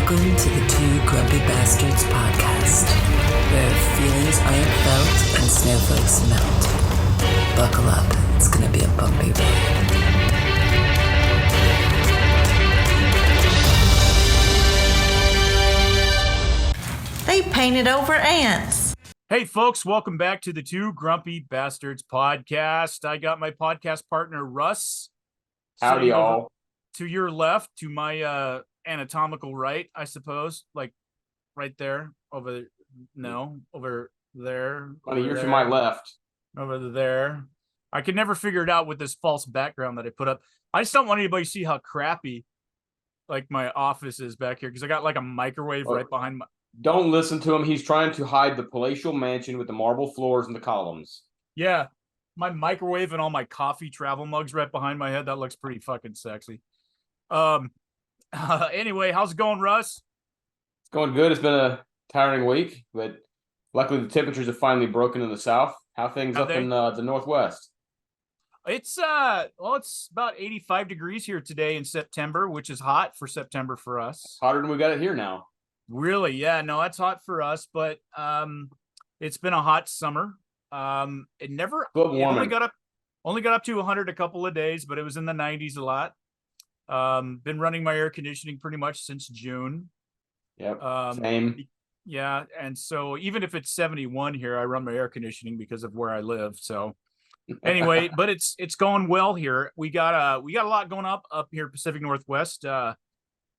Welcome to the Two Grumpy Bastards podcast, where feelings aren't felt and snowflakes melt. Buckle up, it's gonna be a bumpy ride. They painted over ants. Hey folks, welcome back to the Two Grumpy Bastards podcast. I got my podcast partner Russ. Howdy, y'all. To your left, to my anatomical right, I suppose, like right there, over there. Funny, you're to my left. Over there. I could never figure it out with this false background that I put up. I just don't want anybody to see how crappy like my office is back here because I got like a microwave right behind my. Don't listen to him. He's trying to hide the palatial mansion with the marble floors and the columns. Yeah, my microwave and all my coffee travel mugs right behind my head. That looks pretty fucking sexy. Anyway, how's it going, Russ? It's going good. It's been a tiring week, but luckily the temperatures have finally broken in the south. How things up in the northwest? It's it's about 85 degrees here today in September, which is hot for September for us. Hotter than we got it here now. Really? Yeah, no, that's hot for us, but it's been a hot summer. It only got up to 100 a couple of days, but it was in the 90s a lot. Been running my air conditioning pretty much since June. Yep. Same. Yeah, and so even if it's 71 here, I run my air conditioning because of where I live. So anyway, but it's going well here. We got a lot going up here Pacific Northwest. One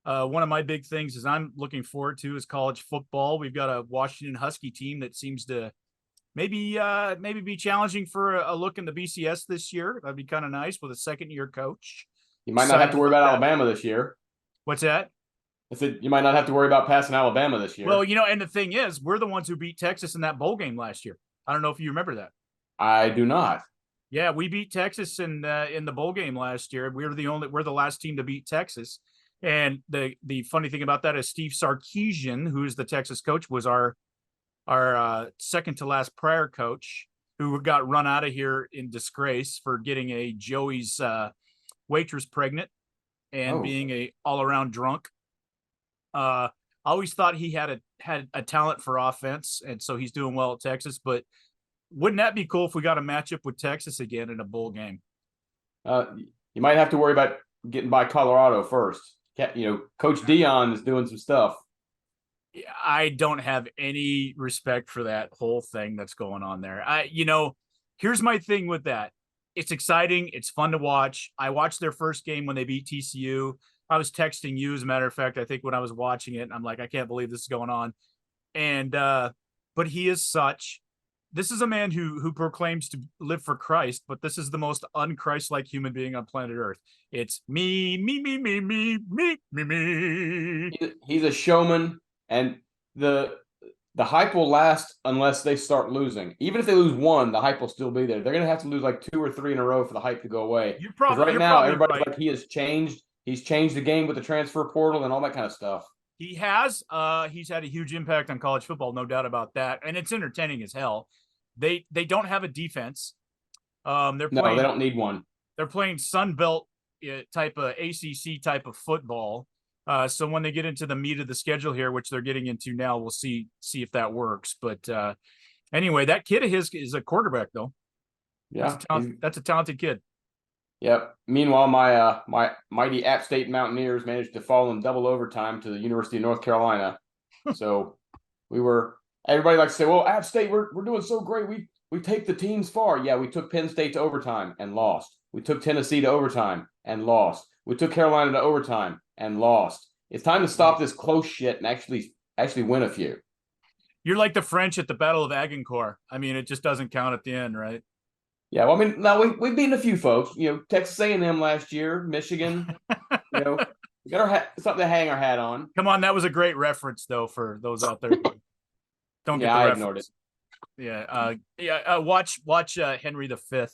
of my big things is I'm looking forward to is college football. We've got a Washington Husky team that seems to maybe be challenging for a look in the BCS this year. That'd be kind of nice with a second-year coach. You might not have to worry about Alabama this year. What's that? I said you might not have to worry about passing Alabama this year. Well, and the thing is, we're the ones who beat Texas in that bowl game last year. I don't know if you remember that. I do not. Yeah, we beat Texas in the bowl game last year. We're the last team to beat Texas. And the funny thing about that is Steve Sarkisian, who is the Texas coach, was our second to last prior coach who got run out of here in disgrace for getting a Joey's waitress pregnant and being a all-around drunk. I always thought he had a talent for offense, and so he's doing well at Texas. But wouldn't that be cool if we got a matchup with Texas again in a bowl game? You might have to worry about getting by Colorado first. Coach Dion is doing some stuff. I don't have any respect for that whole thing that's going on there. Here's my thing with that. It's exciting. It's fun to watch. I watched their first game when they beat TCU. I was texting you, as a matter of fact, I think when I was watching it, and I'm like, I can't believe this is going on. And, but he is such. This is a man who proclaims to live for Christ, but this is the most un-Christ-like human being on planet Earth. It's me. He's a showman, and the hype will last unless they start losing. Even if they lose one, the hype will still be there. They're going to have to lose like 2 or 3 in a row for the hype to go away. Right now, everybody's right. Like he has changed. He's changed the game with the transfer portal and all that kind of stuff. He has. He's had a huge impact on college football, no doubt about that. And it's entertaining as hell. They don't have a defense. They don't need one. They're playing Sun Belt type of ACC type of football. So when they get into the meat of the schedule here, which they're getting into now, we'll see if that works. But anyway, that kid of his is a quarterback, though. Yeah, that's a talented kid. Yep. Meanwhile, my mighty App State Mountaineers managed to fall in double overtime to the University of North Carolina. So everybody likes to say, well, App State, we're doing so great. We take the teams far. Yeah, we took Penn State to overtime and lost. We took Tennessee to overtime and lost. We took Carolina to overtime and lost. It's time to stop this close shit and actually win a few. You're like the French at the Battle of Agincourt. I mean, it just doesn't count at the end, right? Yeah, well, I mean, now we've beaten a few folks. Texas A&M last year, Michigan. We got something to hang our hat on. Come on, that was a great reference, though, for those out there. Don't get the reference. Ignored it. Yeah. Watch Henry V.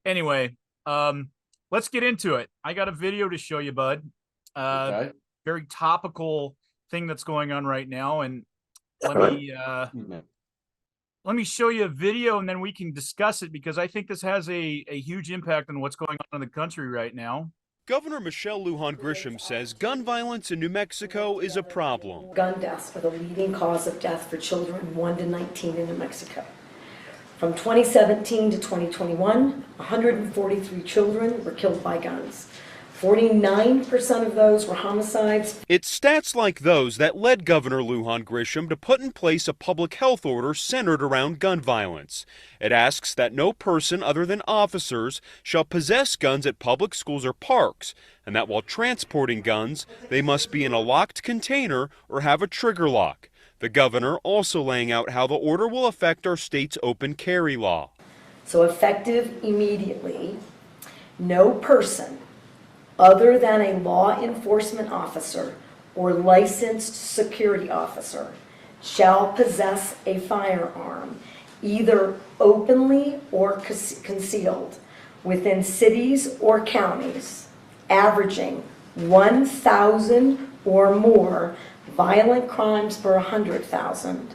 Anyway, let's get into it. I got a video to show you, bud. Okay. Very topical thing that's going on right now, and let me show you a video, and then we can discuss it because I think this has a huge impact on what's going on in the country right now. Governor Michelle Lujan Grisham says gun violence in New Mexico is a problem. Gun deaths are the leading cause of death for children 1 to 19 in New Mexico. From 2017 to 2021, 143 children were killed by guns. 49% of those were homicides. It's stats like those that led Governor Lujan Grisham to put in place a public health order centered around gun violence. It asks that no person other than officers shall possess guns at public schools or parks, and that while transporting guns, they must be in a locked container or have a trigger lock. The governor also laying out how the order will affect our state's open carry law. So effective immediately, no person other than a law enforcement officer or licensed security officer shall possess a firearm, either openly or concealed, within cities or counties, averaging 1,000 or more violent crimes per 100,000,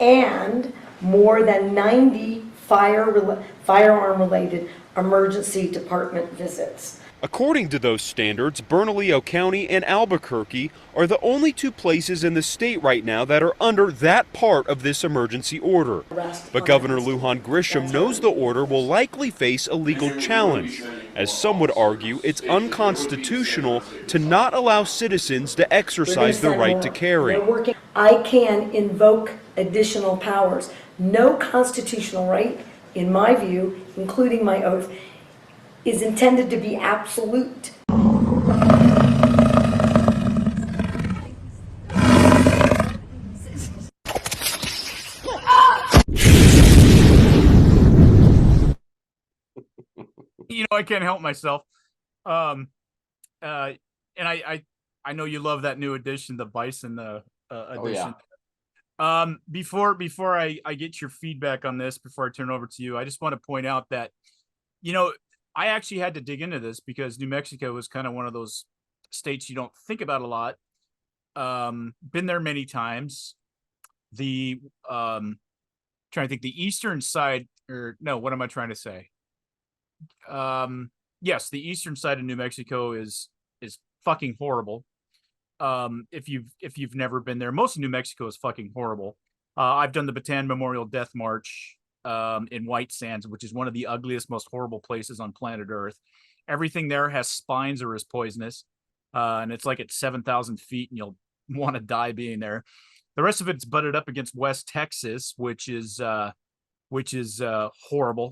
and more than 90 firearm-related emergency department visits. According to those standards, Bernalillo County and Albuquerque are the only two places in the state right now that are under that part of this emergency order. But Governor Lujan Grisham knows the order will likely face a legal challenge, as some would argue it's unconstitutional to not allow citizens to exercise their right to carry. I can invoke additional powers. No constitutional right, in my view, including my oath, is intended to be absolute. I can't help myself. And I know you love that new edition, the Bison edition. Oh, yeah. Before I get your feedback on this, before I turn it over to you, I just want to point out that, I actually had to dig into this because New Mexico is kind of one of those states you don't think about a lot. Been there many times. The trying to think the eastern side, or no, what am I trying to say? Yes, the eastern side of New Mexico is fucking horrible. If you've never been there, most of New Mexico is fucking horrible. I've done the Bataan Memorial Death March in White Sands, which is one of the ugliest, most horrible places on planet Earth. Everything there has spines or is poisonous, and it's like at 7,000 feet, and you'll want to die being there. The rest of it's butted up against West Texas, which is horrible.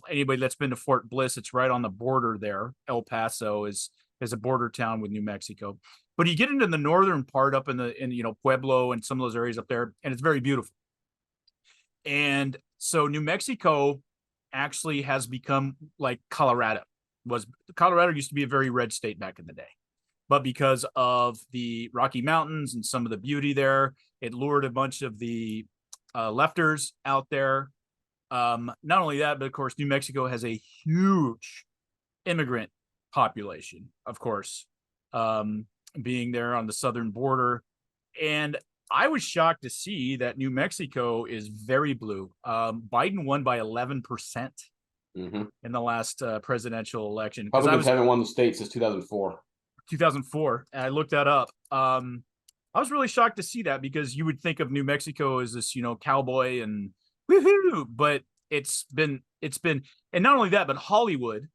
Anybody that's been to Fort Bliss, it's right on the border there. El Paso is a border town with New Mexico. But you get into the northern part up in Pueblo and some of those areas up there, and it's very beautiful. And so New Mexico actually has become like Colorado. Colorado used to be a very red state back in the day. But because of the Rocky Mountains and some of the beauty there, it lured a bunch of the lefters out there. Not only that, but of course, New Mexico has a huge immigrant population, of course, being there on the southern border. And I was shocked to see that New Mexico is very blue. Biden won by 11% in the last presidential election. Republicans haven't won the state since 2004. 2004. And I looked that up. I was really shocked to see that because you would think of New Mexico as this, cowboy and woohoo, but it's been, and not only that, but Hollywood.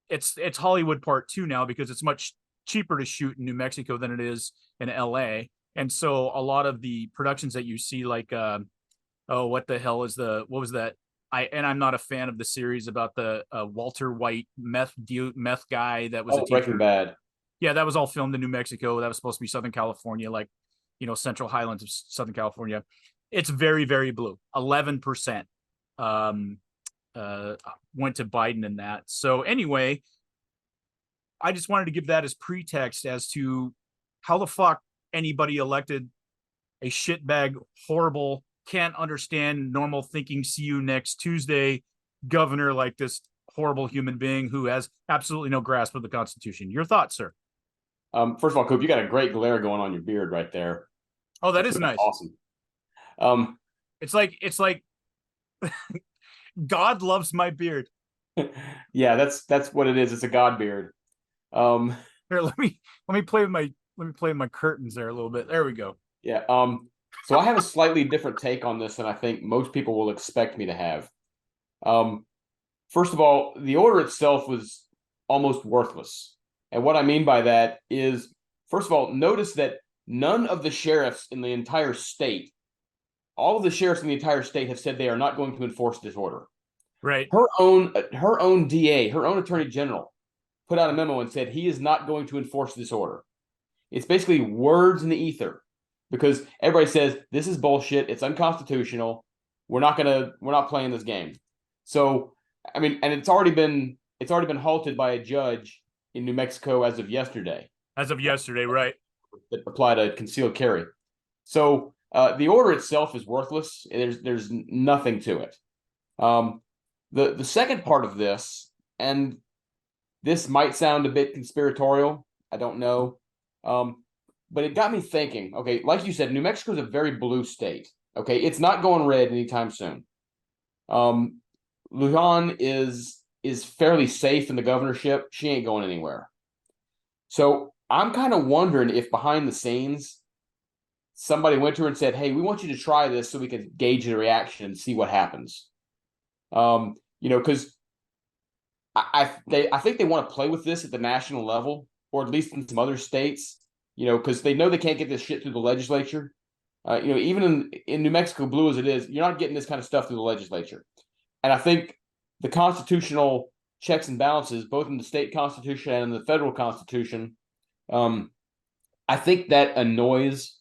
It's Hollywood part 2 now because it's much cheaper to shoot in New Mexico than it is in LA. And so a lot of the productions that you see, like, what the hell is what was that? I'm not a fan of the series about the Walter White meth guy that was a teacher. Breaking Bad. Yeah, that was all filmed in New Mexico. That was supposed to be Southern California, like, Central Highlands of Southern California. It's very, very blue. 11% went to Biden in that. So anyway, I just wanted to give that as pretext as to how the fuck anybody elected a shitbag, horrible, can't understand normal thinking, see you next Tuesday governor like this horrible human being who has absolutely no grasp of the Constitution. Your thoughts, sir? First of all, Coop, you got a great glare going on your beard right there. Oh, that's nice. Awesome. It's like God loves my beard. Yeah, that's what it is. It's a God beard. Here, let me play with my curtains there a little bit. There we go. Yeah. So I have a slightly different take on this than I think most people will expect me to have. First of all, the order itself was almost worthless. And what I mean by that is, first of all, notice that none of the sheriffs in the entire state, all of the sheriffs in the entire state have said they are not going to enforce this order. Right. Her own DA, her own attorney general, put out a memo and said he is not going to enforce this order. It's basically words in the ether because everybody says this is bullshit. It's unconstitutional. We're not playing this game. So, I mean, and it's already been halted by a judge in New Mexico as of yesterday. As of yesterday, right? That applied a concealed carry. So the order itself is worthless. There's nothing to it. The second part of this, and this might sound a bit conspiratorial, I don't know, but it got me thinking. Okay, like you said, New Mexico is a very blue state. Okay, it's not going red anytime soon. Lujan is fairly safe in the governorship. She ain't going anywhere. So I'm kind of wondering if behind the scenes, somebody went to her and said, "Hey, we want you to try this so we can gauge the reaction and see what happens." Because I think they want to play with this at the national level, or at least in some other states. Because they know they can't get this shit through the legislature. Even in New Mexico, blue as it is, you're not getting this kind of stuff through the legislature. And I think the constitutional checks and balances, both in the state constitution and in the federal constitution, I think that annoys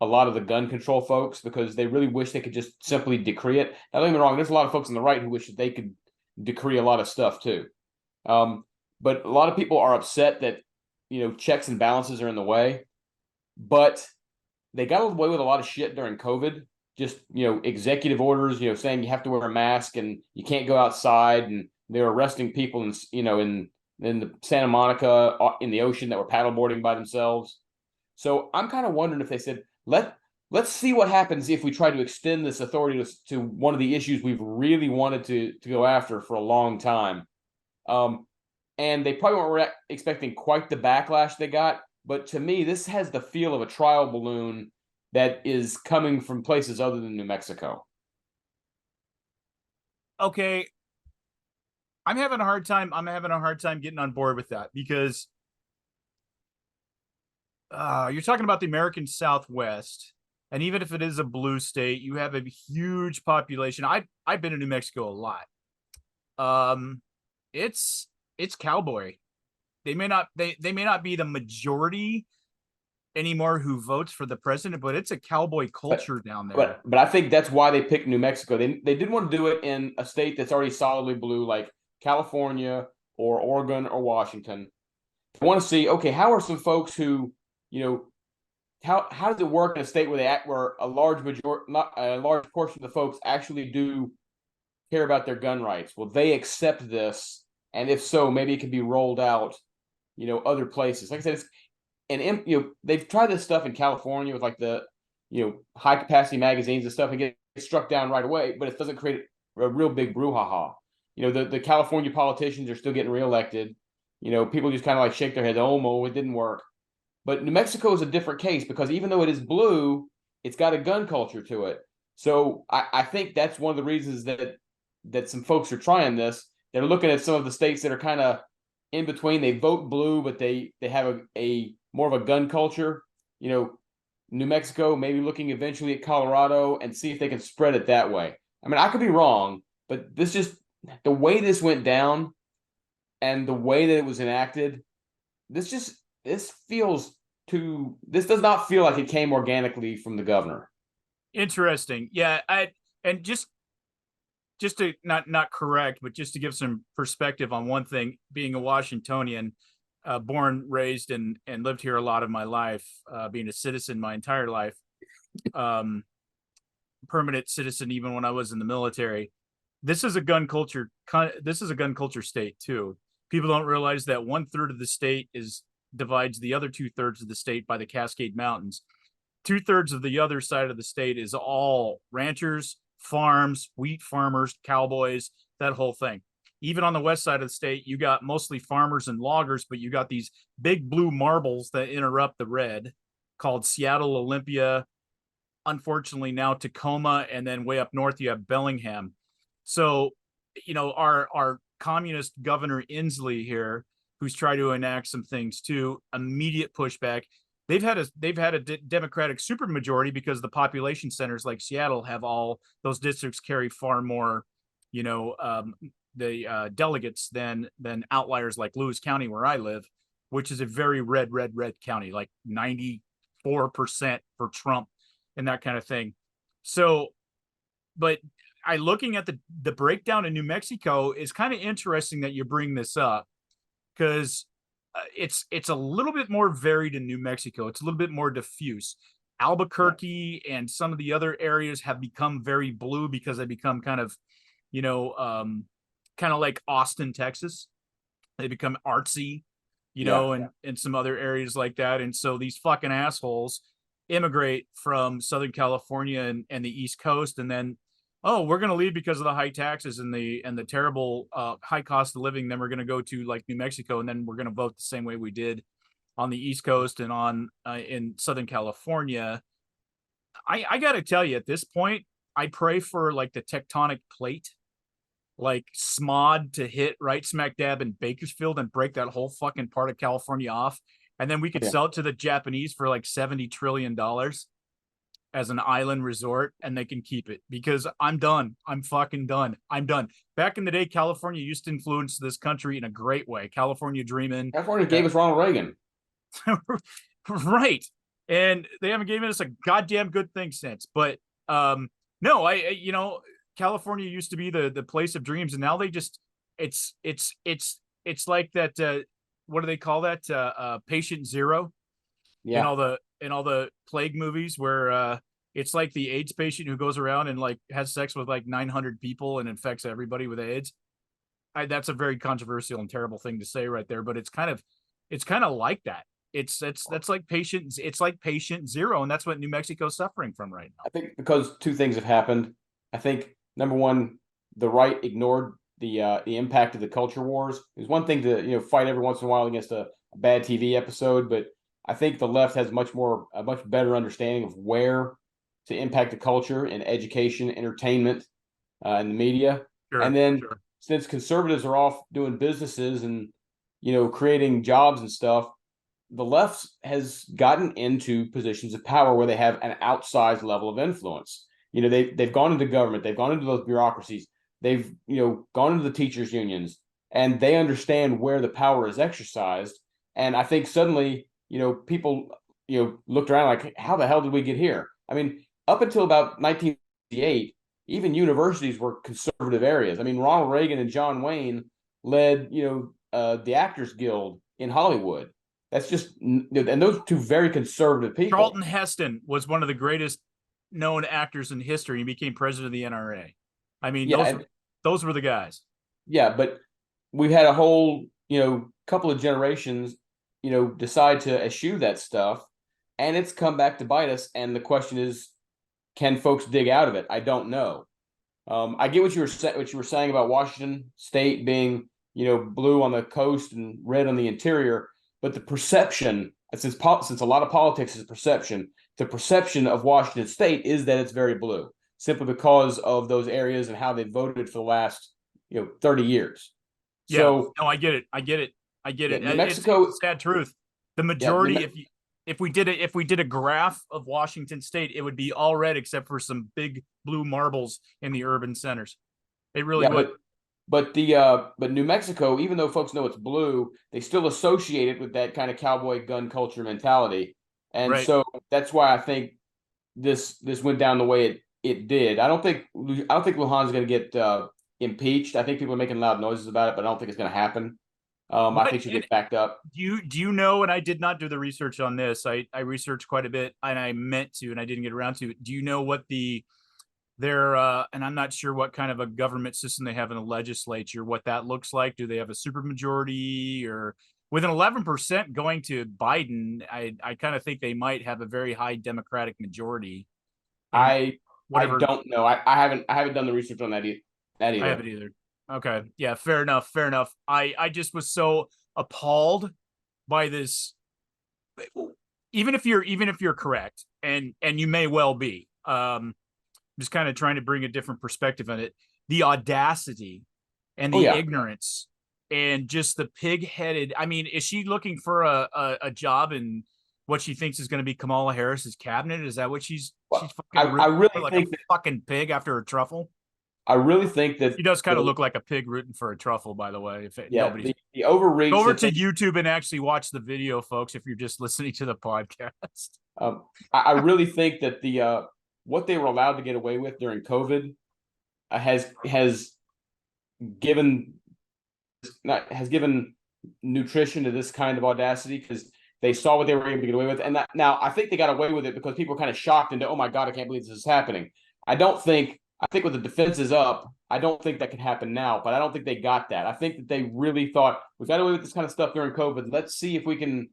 a lot of the gun control folks because they really wish they could just simply decree it. Now, don't get me wrong, there's a lot of folks on the right who wish that they could decree a lot of stuff too. But a lot of people are upset that, checks and balances are in the way. But they got away with a lot of shit during COVID. Just, executive orders, saying you have to wear a mask and you can't go outside. And they were arresting people in the Santa Monica in the ocean that were paddleboarding by themselves. So I'm kind of wondering if they said, let's see what happens if we try to extend this authority to one of the issues we've really wanted to go after for a long time. And they probably weren't expecting quite the backlash they got. But to me, this has the feel of a trial balloon that is coming from places other than New Mexico. Okay. I'm having a hard time getting on board with that because you're talking about the American Southwest, and even if it is a blue state, you have a huge population. I've been to New Mexico a lot. It's cowboy. They may not be the majority anymore who votes for the president, but it's a cowboy culture down there. But I think that's why they picked New Mexico. They didn't want to do it in a state that's already solidly blue, like California or Oregon or Washington. They want to see, okay, how are some folks who, how does it work in a state where a large portion of the folks actually do care about their gun rights? Will they accept this? And if so, maybe it can be rolled out, other places. Like I said, they've tried this stuff in California with like the, high capacity magazines and stuff and get struck down right away, but it doesn't create a real big brouhaha. The California politicians are still getting reelected. People just kind of like shake their heads, oh, it didn't work. But New Mexico is a different case because even though it is blue, it's got a gun culture to it. So I think that's one of the reasons that some folks are trying this. They're looking at some of the states that are kind of in between. They vote blue, but they have a more of a gun culture. New Mexico, maybe looking eventually at Colorado and see if they can spread it that way. I mean, I could be wrong, but the way this went down and the way that it was enacted, this does not feel like it came organically from the governor. Interesting. Yeah. And just to not correct, but just to give some perspective on one thing, being a Washingtonian, born, raised, and lived here a lot of my life, being a citizen my entire life, permanent citizen even when I was in the military. This is a gun culture state too. People don't realize that 1/3 of the state divides the other 2/3 of the state by the Cascade Mountains. 2/3 of the other side of the state is all ranchers, farms, wheat farmers, cowboys, that whole thing. even on the west side of the state, you got mostly farmers and loggers, but you got these big blue marbles that interrupt the red called Seattle, Olympia, unfortunately now Tacoma, and then way up north you have Bellingham. So, our communist governor Inslee here, who's tried to enact some things too, immediate pushback. They've had a Democratic supermajority because the population centers like Seattle have all those districts carry far more, the delegates than outliers like Lewis County, where I live, which is a very red county, like 94% for Trump and that kind of thing. So, but looking at the breakdown in New Mexico is kind of interesting that you bring this up, because it's a little bit more varied in New Mexico. It's a little bit more diffuse. Albuquerque and some of the other areas have become very blue because they become kind of, kind of like Austin, Texas. They become artsy, and some other areas like that. And so these fucking assholes immigrate from Southern California and the East Coast, and then, oh, we're going to leave because of the high taxes and the terrible high cost of living. Then we're going to go to like New Mexico, and then we're going to vote the same way we did on the East Coast and on in Southern California. I got to tell you, at this point, I pray for like the tectonic plate, like SMOD, to hit right smack dab in Bakersfield and break that whole fucking part of California off. And then we could sell it to the Japanese for like $70 trillion as an island resort, and they can keep it, because I'm done. I'm fucking done. I'm done. Back in the day, California used to influence this country in a great way. California dreaming. California gave us Ronald Reagan. Right. And they haven't given us a goddamn good thing since. But no, California used to be the place of dreams, and now they just it's like that what do they call that? Patient Zero. Yeah. In all the plague movies, where it's like the AIDS patient who goes around and like has sex with like 900 people and infects everybody with AIDS. That's a very controversial and terrible thing to say right there, but it's kind of like that. That's like patient zero, and that's what New Mexico's suffering from right now. I think because two things have happened. I think number one, the right ignored the impact of the culture wars. It's one thing to fight every once in a while against a bad TV episode, but I think the left has a much better understanding of where to impact the culture in education, entertainment, and the media. Sure, and then since conservatives are off doing businesses and creating jobs and stuff, the left has gotten into positions of power where they have an outsized level of influence. They've gone into government, they've gone into those bureaucracies, they've gone into the teachers unions, and they understand where the power is exercised. And I think suddenly people looked around like, how the hell did we get here? I mean, up until about 1968, even universities were conservative areas. I mean, Ronald Reagan and John Wayne led the Actors Guild in Hollywood. That's just, and those two very conservative people. Charlton Heston was one of the greatest known actors in history. He became president of the NRA. I mean, those were the guys. Yeah, but we've had a whole couple of generations decide to eschew that stuff, and it's come back to bite us. And the question is, can folks dig out of it? I don't know. I get what you were saying about Washington State being blue on the coast and red on the interior, but the perception, since a lot of politics is perception, the perception of Washington State is that it's very blue, simply because of those areas and how they voted for the last 30 years. Yeah, so no, I get it. New Mexico, it's a sad truth. The majority, if we did a graph of Washington State, it would be all red except for some big blue marbles in the urban centers. It really would. But New Mexico, even though folks know it's blue, they still associate it with that kind of cowboy gun culture mentality, and so that's why I think this went down the way it did. I don't think Lujan's going to get impeached. I think people are making loud noises about it, but I don't think it's going to happen. I think she'll get backed up. Do you know, and I did not do the research on this, I researched quite a bit, and I meant to, and I didn't get around to it. Do you know what their and I'm not sure what kind of a government system they have in the legislature, what that looks like? Do they have a supermajority? Or with an 11% going to Biden, I kind of think they might have a very high Democratic majority. I don't know. I haven't done the research on that either. I haven't either. Okay. Yeah, fair enough. Fair enough. I just was so appalled by this. Even if you're correct, and you may well be, just kind of trying to bring a different perspective on it. The audacity and Oh the yeah. ignorance and just the pig-headed. I mean, is she looking for a job in what she thinks is going to be Kamala Harris's cabinet? Is that what she's Well, fucking I rooting really for, like a think that fucking pig after a truffle? I really think that She does kind of the, look like a pig rooting for a truffle, by the way. If yeah, nobody's the go overreach over that to they, YouTube and actually watch the video, folks, if you're just listening to the podcast. I really think that the what they were allowed to get away with during COVID has given has given nutrition to this kind of audacity, because they saw what they were able to get away with. And that, now I think they got away with it because people were kind of shocked into, oh my God, I can't believe this is happening. I think with the defenses up, I don't think that could happen now, but I don't think they got that. I think that they really thought, we got away with this kind of stuff during COVID. Let's see if we can,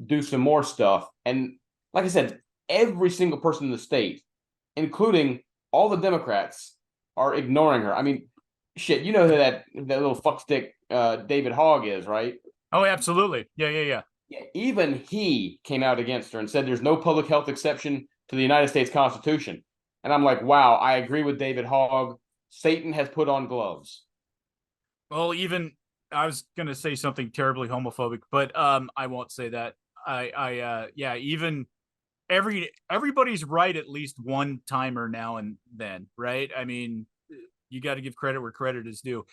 do some more stuff. And like I said, every single person in the state, including all the Democrats, are ignoring her. I mean, shit, you know who that little fuckstick David Hogg is, right? Oh, absolutely. Yeah. Yeah, even he came out against her and said there's no public health exception to the United States Constitution. And I'm like, wow, I agree with David Hogg. Satan has put on gloves. Well, even I was gonna say something terribly homophobic, but I won't say that. Yeah, even everybody's right at least one timer now and then, right? I mean, you got to give credit where credit is due.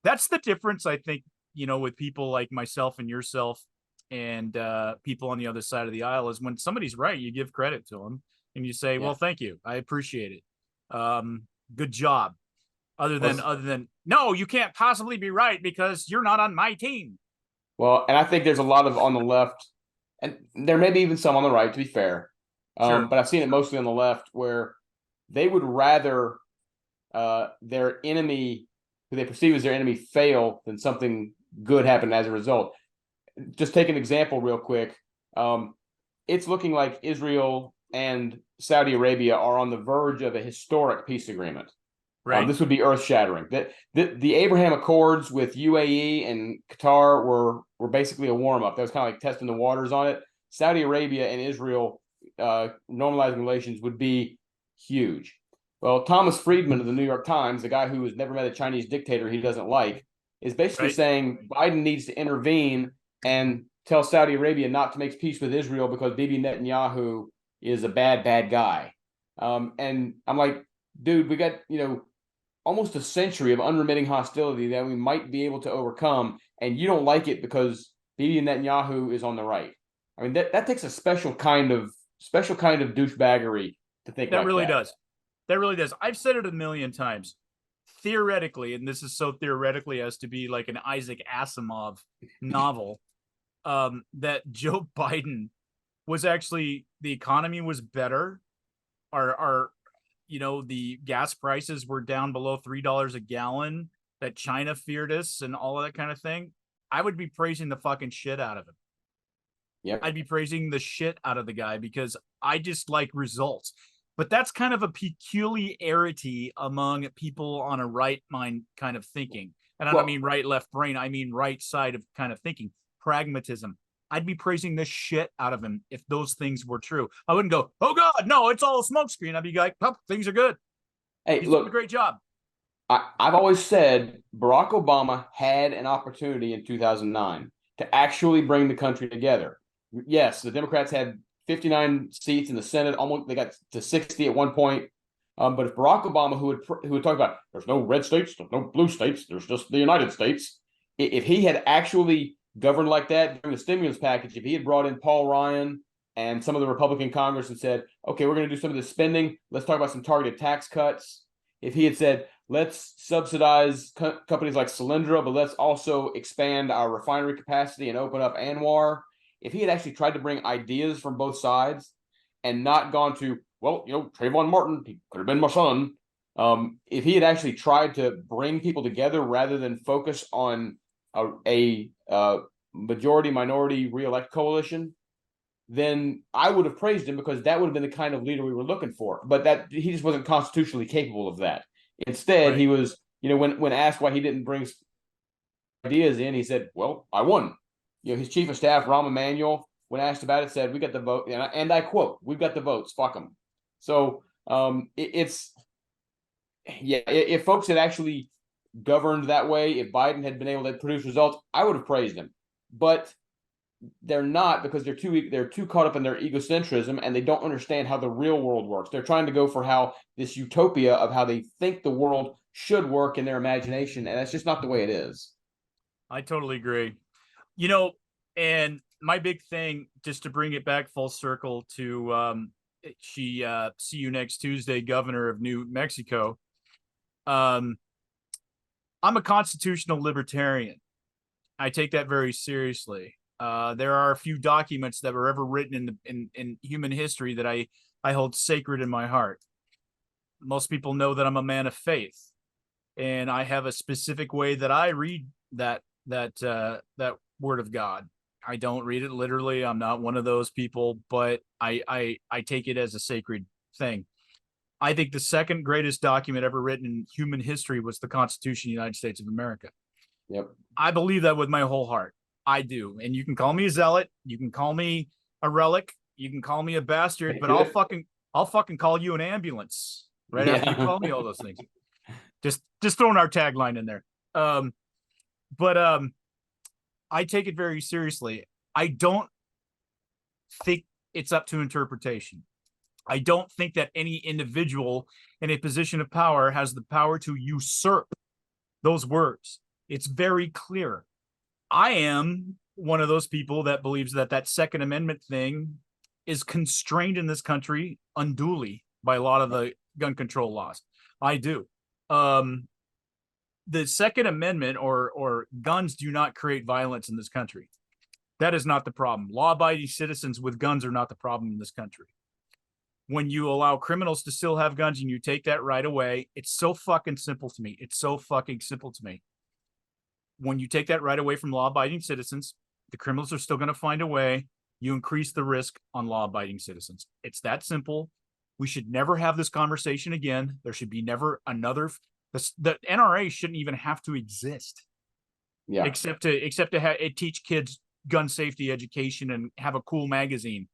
That's the difference, I think, with people like myself and yourself and people on the other side of the aisle, is when somebody's right, you give credit to them and you say, well, thank you, I appreciate it. Good job. Other than no, you can't possibly be right because you're not on my team. Well, and I think there's a lot of on the left, and there may be even some on the right, to be fair. Sure. But I've seen it mostly on the left, where they would rather their enemy, who they perceive as their enemy, fail than something good happen as a result. Just take an example real quick. It's looking like Israel and Saudi Arabia are on the verge of a historic peace agreement. Right. This would be earth-shattering. The Abraham Accords with UAE and Qatar were basically a warm-up. That was kind of like testing the waters on it. Saudi Arabia and Israel normalizing relations would be huge. Well, Thomas Friedman of the New York Times, the guy who has never met a Chinese dictator he doesn't like, is basically saying Biden needs to intervene and tell Saudi Arabia not to make peace with Israel because Bibi Netanyahu is a bad guy. And I'm like, dude, we got, almost a century of unremitting hostility that we might be able to overcome, and you don't like it because Bibi Netanyahu is on the right. I mean, that takes a special kind of douchebaggery to think that like really that. does. That really does. I've said it a million times. Theoretically, and this is so theoretically as to be like an Isaac Asimov novel, that Joe Biden was actually, the economy was better. Our the gas prices were down below $3 a gallon, that China feared us and all of that kind of thing. I would be praising the fucking shit out of him. Yep. I'd be praising the shit out of the guy because I just like results. But that's kind of a peculiarity among people on a right mind kind of thinking. And I don't mean right, left brain. I mean right side of kind of thinking. Pragmatism. I'd be praising the shit out of him if those things were true. I wouldn't go, oh God, no, it's all a smokescreen. I'd be like, oh, things are good. Hey, He's look, doing a great job. I've always said Barack Obama had an opportunity in 2009 to actually bring the country together. Yes, the Democrats had 59 seats in the Senate. Almost, they got to 60 at one point. But if Barack Obama, who would talk about there's no red states, there's no blue states, there's just the United States. If he had actually governed like that during the stimulus package, if he had brought in Paul Ryan and some of the Republican Congress and said, okay, we're going to do some of this spending. Let's talk about some targeted tax cuts. If he had said, let's subsidize companies like Solyndra, but let's also expand our refinery capacity and open up Anwar. If he had actually tried to bring ideas from both sides and not gone to, well, Trayvon Martin, he could have been my son. If he had actually tried to bring people together rather than focus on a majority-minority re-elect coalition, then I would have praised him because that would have been the kind of leader we were looking for. But that he just wasn't constitutionally capable of that. Instead, he was when asked why he didn't bring ideas in, he said, "Well, I won." His chief of staff, Rahm Emanuel, when asked about it, said, "We got the vote," and I quote, "We've got the votes. Fuck them." So it's if folks had actually governed that way, if Biden had been able to produce results, I would have praised him. But they're not, because they're too caught up in their egocentrism, and they don't understand how the real world works. They're trying to go for how this utopia of how they think the world should work in their imagination, and that's just not the way it is. I totally agree. And my big thing, just to bring it back full circle to see you next Tuesday, governor of New Mexico. I'm a constitutional libertarian. I take that very seriously. There are a few documents that were ever written in human history that I hold sacred in my heart. Most people know that I'm a man of faith, and I have a specific way that I read that word of God. I don't read it literally. I'm not one of those people, but I take it as a sacred thing. I think the second greatest document ever written in human history was the Constitution of the United States of America. Yep. I believe that with my whole heart. I do. And you can call me a zealot. You can call me a relic. You can call me a bastard, but I'll fucking call you an ambulance right after you call me all those things. Just throwing our tagline in there. But I take it very seriously. I don't think it's up to interpretation. I don't think that any individual in a position of power has the power to usurp those words. It's very clear. I am one of those people that believes that Second Amendment thing is constrained in this country unduly by a lot of the gun control laws. I do. The Second Amendment or guns do not create violence in this country. That is not the problem. Law-abiding citizens with guns are not the problem in this country. When you allow criminals to still have guns and you take that right away, it's so fucking simple to me. It's so fucking simple to me. When you take that right away from law-abiding citizens, the criminals are still going to find a way. You increase the risk on law-abiding citizens. It's that simple. We should never have this conversation again. There should be never another. The NRA shouldn't even have to exist. Yeah. Except to teach kids gun safety education and have a cool magazine.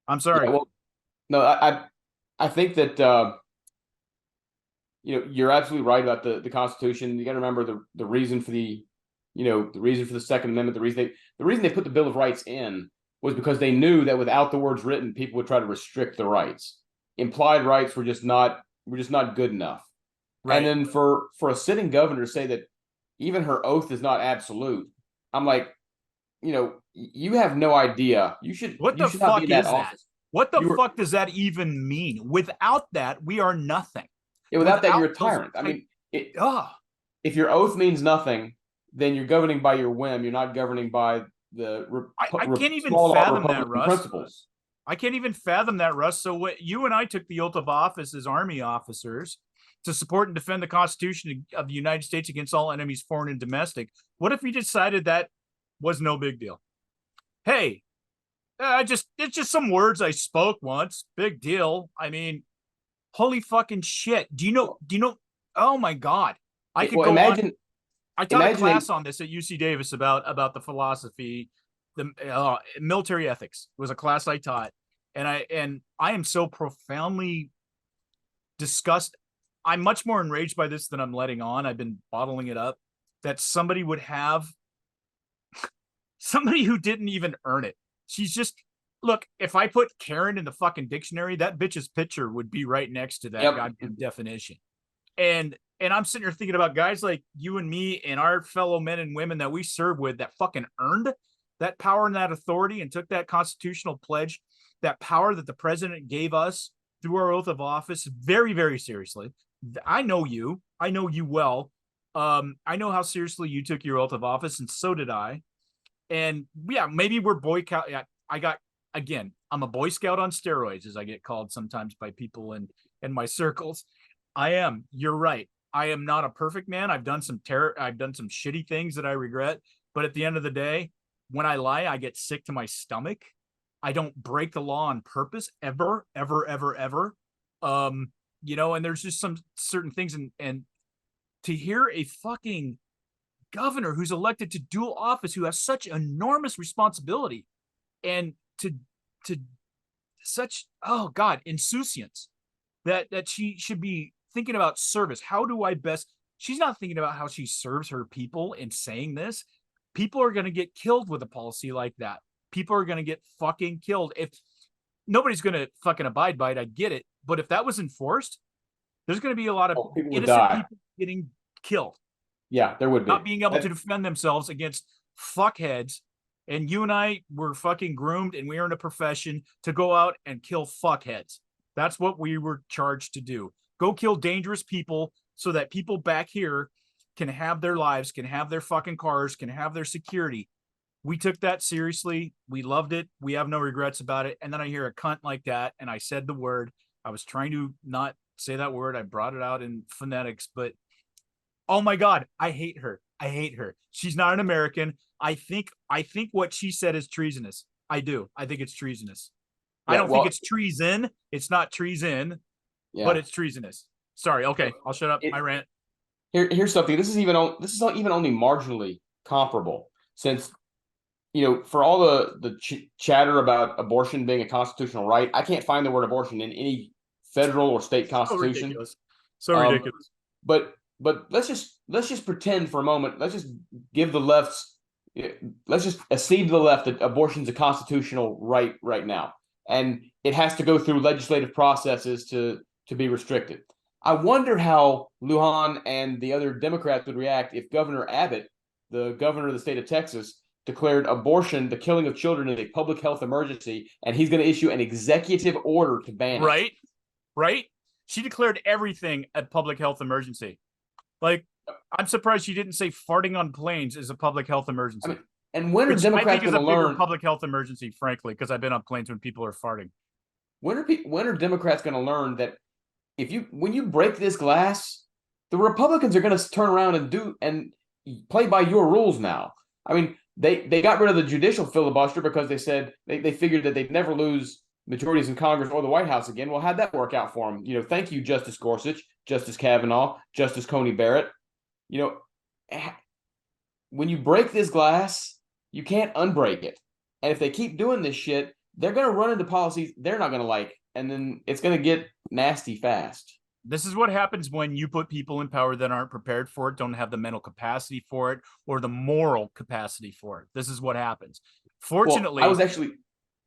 I'm sorry. Yeah, well, no, I think that you're absolutely right about the Constitution. You got to remember the reason for the reason for the Second Amendment. The reason they put the Bill of Rights in was because they knew that without the words written, people would try to restrict the rights. Implied rights were just not good enough. Right. And then for a sitting governor to say that even her oath is not absolute, I'm like, you have no idea. You should not be in that office. What the fuck does that even mean? Without that, we are nothing. Yeah, without that, you're a tyrant. I mean, if your oath means nothing, then you're governing by your whim. You're not governing by the I can't even fathom that, Russ. Principles. I can't even fathom that, Russ. So what you and I took the oath of office as Army officers to support and defend the Constitution of the United States against all enemies, foreign and domestic. What if we decided that was no big deal? Hey, it's just some words I spoke once. Big deal. I mean, holy fucking shit. Do you know? Oh my God. I could go imagine, on. I taught a class on this at UC Davis about the philosophy, the military ethics. It was a class I taught. And I am so profoundly disgusted. I'm much more enraged by this than I'm letting on. I've been bottling it up. That somebody would have somebody who didn't even earn it. She's just, look, if I put Karen in the fucking dictionary, that bitch's picture would be right next to that goddamn definition. And I'm sitting here thinking about guys like you and me and our fellow men and women that we serve with that fucking earned that power and that authority and took that constitutional pledge, that power that the president gave us through our oath of office very, very seriously. I know you well. I know how seriously you took your oath of office, and so did I. And yeah, maybe we're boycott. Yeah, I'm a Boy Scout on steroids, as I get called sometimes by people in my circles. I am. You're right. I am not a perfect man. I've done some shitty things that I regret. But at the end of the day, when I lie, I get sick to my stomach. I don't break the law on purpose ever, ever, ever, ever. And there's just some certain things, and to hear a fucking governor who's elected to dual office, who has such enormous responsibility, and to such, oh God, insouciance, that she should be thinking about service. How do I best? She's not thinking about how she serves her people in saying this. People are going to get killed with a policy like that. People are going to get fucking killed. If nobody's going to fucking abide by it, I get it. But if that was enforced, there's going to be a lot of innocent people getting killed. Yeah, there would be. Not being able to defend themselves against fuckheads. And you and I were fucking groomed, and we are in a profession to go out and kill fuckheads. That's what we were charged to do. Go kill dangerous people so that people back here can have their lives, can have their fucking cars, can have their security. We took that seriously. We loved it. We have no regrets about it. And then I hear a cunt like that, and I said the word. I was trying to not say that word. I brought it out in phonetics, but oh my God, I hate her. I hate her. She's not an American. I think what she said is treasonous. I do. I think it's treasonous. Yeah, I don't think it's treason. It's not treason, but it's treasonous. Sorry. Okay, I'll shut up. My rant. Here's something. This is not even only marginally comparable, since for all the chatter about abortion being a constitutional right, I can't find the word abortion in any federal or state constitution. So ridiculous. But let's just pretend for a moment. Let's just give the left's. Let's just accede to the left that abortion is a constitutional right now, and it has to go through legislative processes to be restricted. I wonder how Lujan and the other Democrats would react if Governor Abbott, the governor of the state of Texas, declared abortion, the killing of children, as a public health emergency, and he's going to issue an executive order to ban it. Right. She declared everything a public health emergency. Like, I'm surprised she didn't say farting on planes is a public health emergency. I mean, and when are Democrats going to learn public health emergency? Frankly, because I've been on planes when people are farting. When are Democrats going to learn that when you break this glass, the Republicans are going to turn around and play by your rules now? I mean, they got rid of the judicial filibuster because they said they figured that they'd never lose majorities in Congress or the White House again. Well, how'd that work out for them? Thank you, Justice Gorsuch, Justice Kavanaugh, Justice Coney Barrett. When you break this glass, you can't unbreak it. And if they keep doing this shit, they're going to run into policies they're not going to like, and then it's going to get nasty fast. This is what happens when you put people in power that aren't prepared for it, don't have the mental capacity for it, or the moral capacity for it. This is what happens. Fortunately,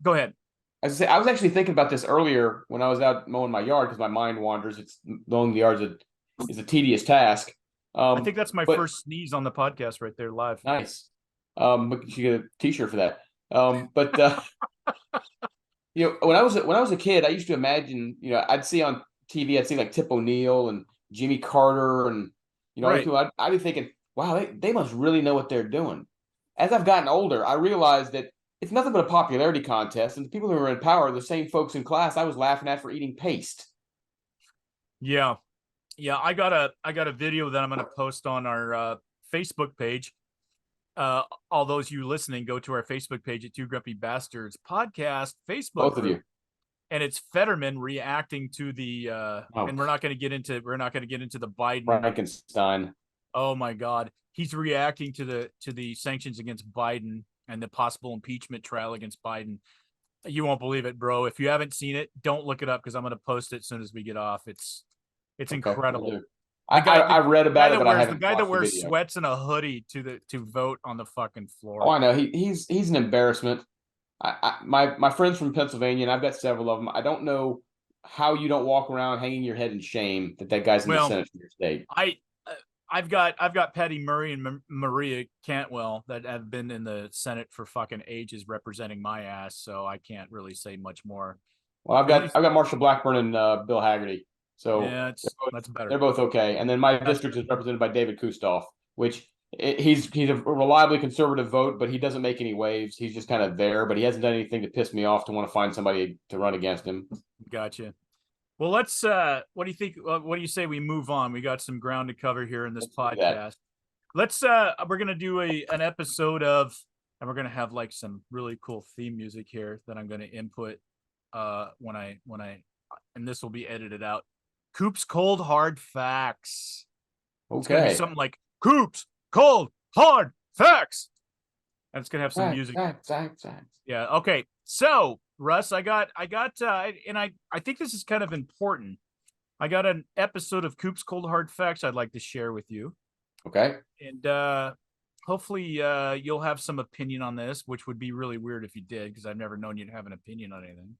go ahead. I was actually thinking about this earlier when I was out mowing my yard because my mind wanders. Mowing the yard is a tedious task. I think that's my first sneeze on the podcast right there live. Nice. You should get a T-shirt for that. When I was a kid, I used to imagine, I'd see on TV, I'd see like Tip O'Neill and Jimmy Carter and right. I'd be thinking, wow, they must really know what they're doing. As I've gotten older, I realized that it's nothing but a popularity contest, and the people who are in power are the same folks in class I was laughing at for eating paste. Yeah. I got a video that I'm going to post on our Facebook page. All those you listening, go to our Facebook page at Two Grumpy Bastards Podcast Facebook. Both of you. And it's Fetterman reacting to the and we're not going to get into the Biden Frankenstein. Oh my God, he's reacting to the sanctions against Biden and the possible impeachment trial against Biden. You won't believe it, bro. If you haven't seen it, don't look it up because I'm going to post it as soon as we get off. It's incredible. I read about it, but I haven't. The guy that wears sweats and a hoodie to vote on the fucking floor. Oh, I know. He's an embarrassment. My friends from Pennsylvania, and I've got several of them. I don't know how you don't walk around hanging your head in shame that guy's in the Senate for your state. I've got Patty Murray and Maria Cantwell that have been in the Senate for fucking ages representing my ass, so I can't really say much more. Well, I've got Marshall Blackburn and Bill Haggerty. So yeah, that's better. They're both okay. And then my district is represented by David Kustoff, which he's a reliably conservative vote, but he doesn't make any waves. He's just kind of there, but he hasn't done anything to piss me off to want to find somebody to run against him. Gotcha. Well, let's what do you think? What do you say we move on? We got some ground to cover here in this podcast. Let's we're gonna do an episode of, and we're gonna have like some really cool theme music here that I'm gonna input when I and this will be edited out. Coop's Cold Hard Facts. It's gonna be Okay. something like Coops Cold Hard Facts. And it's gonna have some music. Facts. Yeah. Okay. So, Russ, I got, and I think this is kind of important. I got an episode of Coop's Cold Hard Facts I'd like to share with you, Okay. and hopefully you'll have some opinion on this, which would be really weird if you did, because I've never known you to have an opinion on anything.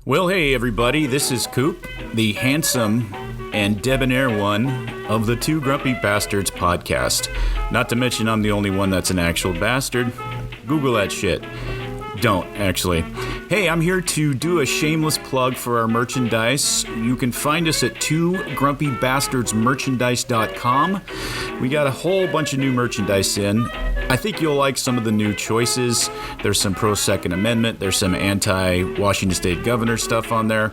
Well, hey everybody, this is Coop, the handsome and debonair one of the Two Grumpy Bastards podcast. Not to mention I'm the only one that's an actual bastard. Google that shit. Don't, actually. Hey, I'm here to do a shameless plug for our merchandise. You can find us at twogrumpybastardsmerchandise.com. We got a whole bunch of new merchandise in. I think you'll like some of the new choices. There's some pro-Second Amendment. There's some anti-Washington State Governor stuff on there.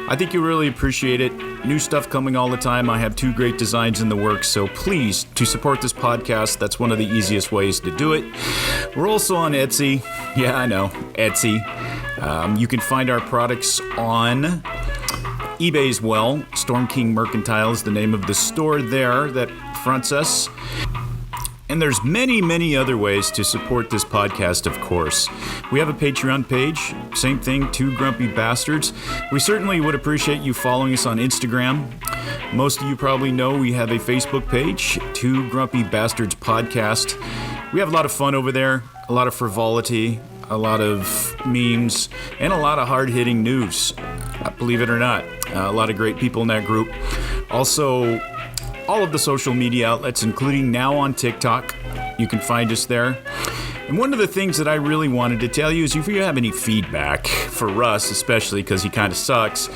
I think you'll really appreciate it. New stuff coming all the time. I have 2 great designs in the works, so please, to support this podcast, that's one of the easiest ways to do it. We're also on Etsy. Yeah, I know, Etsy. You can find our products on eBay as well. Storm King Mercantile is the name of the store there that fronts us. And there's many, many other ways to support this podcast, of course. We have a Patreon page, same thing, Two Grumpy Bastards. We certainly would appreciate you following us on Instagram. Most of you probably know we have a Facebook page, Two Grumpy Bastards Podcast. We have a lot of fun over there, a lot of frivolity, a lot of memes, and a lot of hard-hitting news. Believe it or not, a lot of great people in that group. Also, all of the social media outlets, including now on TikTok. You can find us there. And one of the things that I really wanted to tell you is if you have any feedback for Russ, especially because he kind of sucks,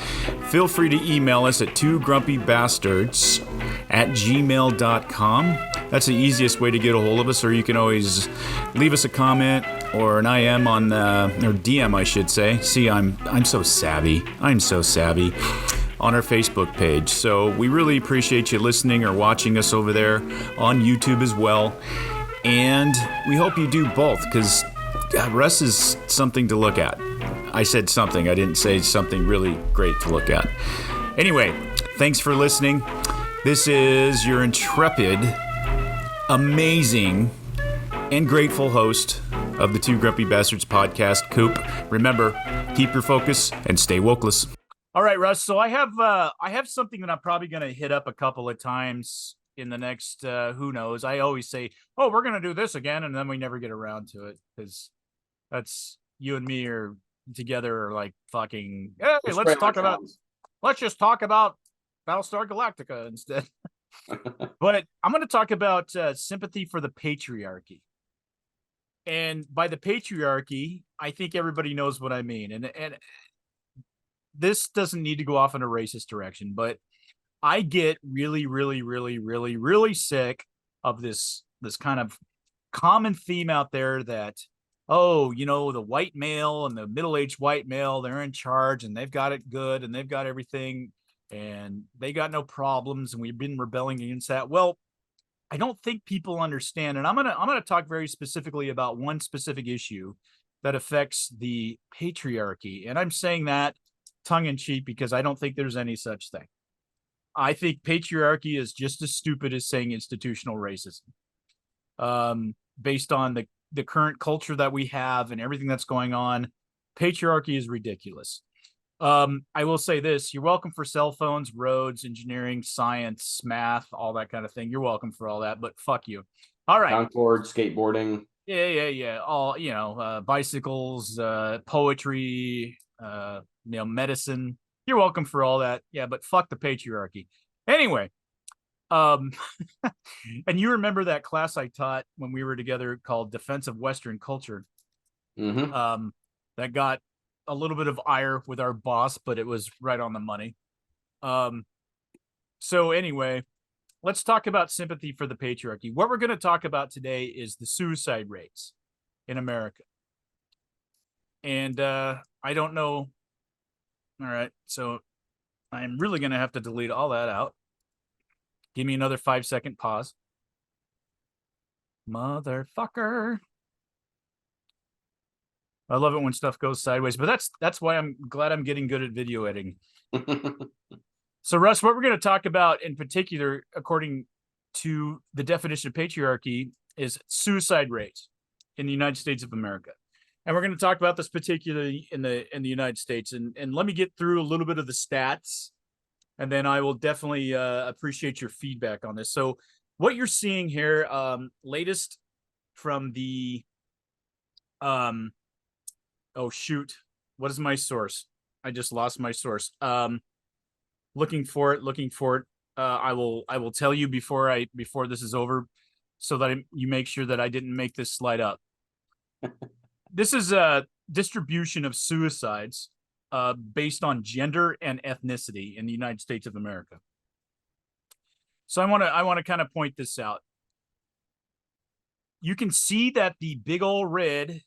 feel free to email us at twogrumpybastards@gmail.com. That's the easiest way to get a hold of us, or you can always leave us a comment or an IM on, or DM, I should say. See, I'm so savvy. I'm so savvy. On our Facebook page. So we really appreciate you listening or watching us over there on YouTube as well. And we hope you do both, because Russ is something to look at. I said something. I didn't say something really great to look at. Anyway, thanks for listening. This is your intrepid, amazing, and grateful host of the Two Grumpy Bastards podcast, Coop. Remember, keep your focus and stay wokeless. All right, Russ. So I have something that I'm probably going to hit up a couple of times in the next, who knows. I always say, oh, we're going to do this again. And then we never get around to it, because that's you and me are together are like fucking, hey, let's just talk about Battlestar Galactica instead. But I'm going to talk about sympathy for the patriarchy. And by the patriarchy, I think everybody knows what I mean. And this doesn't need to go off in a racist direction, but I get really, really, really, really, really sick of this kind of common theme out there that, oh, you know, the white male and the middle-aged white male, they're in charge and they've got it good and they've got everything and they got no problems, and we've been rebelling against that. Well, I don't think people understand, and I'm gonna talk very specifically about one specific issue that affects the patriarchy, and I'm saying that tongue-in-cheek because I don't think there's any such thing. I think patriarchy is just as stupid as saying institutional racism. Based on the current culture that we have and everything that's going on, patriarchy is ridiculous. I will say this: you're welcome for cell phones, roads, engineering, science, math, all that kind of thing. You're welcome for all that, but fuck you. All right. Concord, skateboarding. Yeah. All, bicycles, poetry, medicine. You're welcome for all that. Yeah, but fuck the patriarchy. Anyway, and you remember that class I taught when we were together called Defense of Western Culture? Mm-hmm. That got a little bit of ire with our boss, but it was right on the money. So anyway, let's talk about sympathy for the patriarchy. What we're going to talk about today is the suicide rates in America. And I don't know. All right, so I'm really going to have to delete all that out. Give me another 5-second pause. Motherfucker. I love it when stuff goes sideways, but that's why I'm glad I'm getting good at video editing. So, Russ, what we're going to talk about in particular, according to the definition of patriarchy is suicide rates in the United States of America. And we're going to talk about this particularly in the United States. And let me get through a little bit of the stats, and then I will definitely appreciate your feedback on this. So what you're seeing here, latest from the, oh shoot, what is my source? I just lost my source. Looking for it. I will tell you before this is over, so that you make sure that I didn't make this slide up. This is a distribution of suicides based on gender and ethnicity in the United States of America. So I want to kind of point this out. You can see that the big old red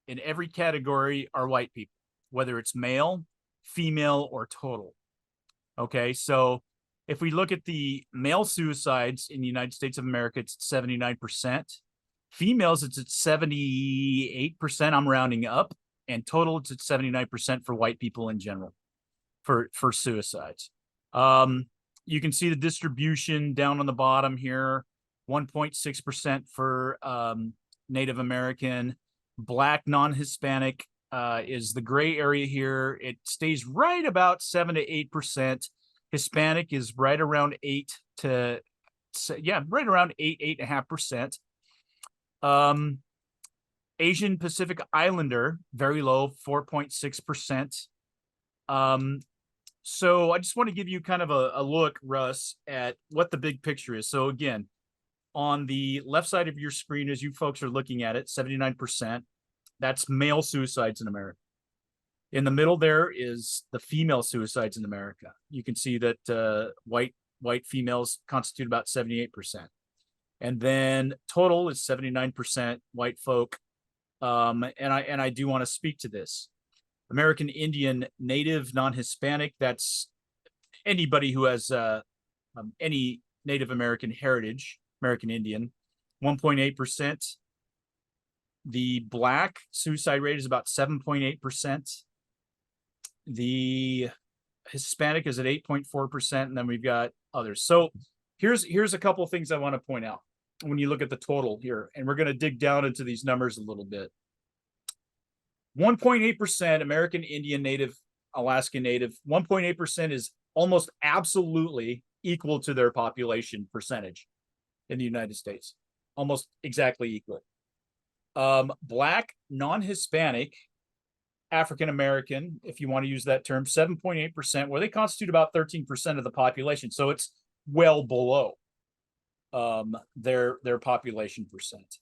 in every category are white people, whether it's male, female, or total. Okay, so if we look at the male suicides in the United States of America, it's 79%. Females, it's at 78%. I'm rounding up. And total, it's at 79% for white people in general for suicides. You can see the distribution down on the bottom here. 1.6% for Native American. Black non-Hispanic is the gray area here. It stays right about 7 to 8%. Hispanic is right around 8.5%. Asian Pacific Islander, very low, 4.6%. So I just want to give you kind of a look, Russ, at what the big picture is. So again, on the left side of your screen, as you folks are looking at it, 79%, that's male suicides in America. In the middle there is the female suicides in America. You can see that white females constitute about 78%. And then total is 79% white folk. And I do want to speak to this. American Indian, Native, non-Hispanic, that's anybody who has any Native American heritage, American Indian, 1.8%. The Black suicide rate is about 7.8%. The Hispanic is at 8.4%, and then we've got others. So here's a couple of things I want to point out when you look at the total here, and we're going to dig down into these numbers a little bit. 1.8% American Indian, Native, Alaskan Native, 1.8% is almost absolutely equal to their population percentage in the United States. Almost exactly equal. Black, non-Hispanic, African American, if you want to use that term, 7.8%, where they constitute about 13% of the population. So it's well below their population percent.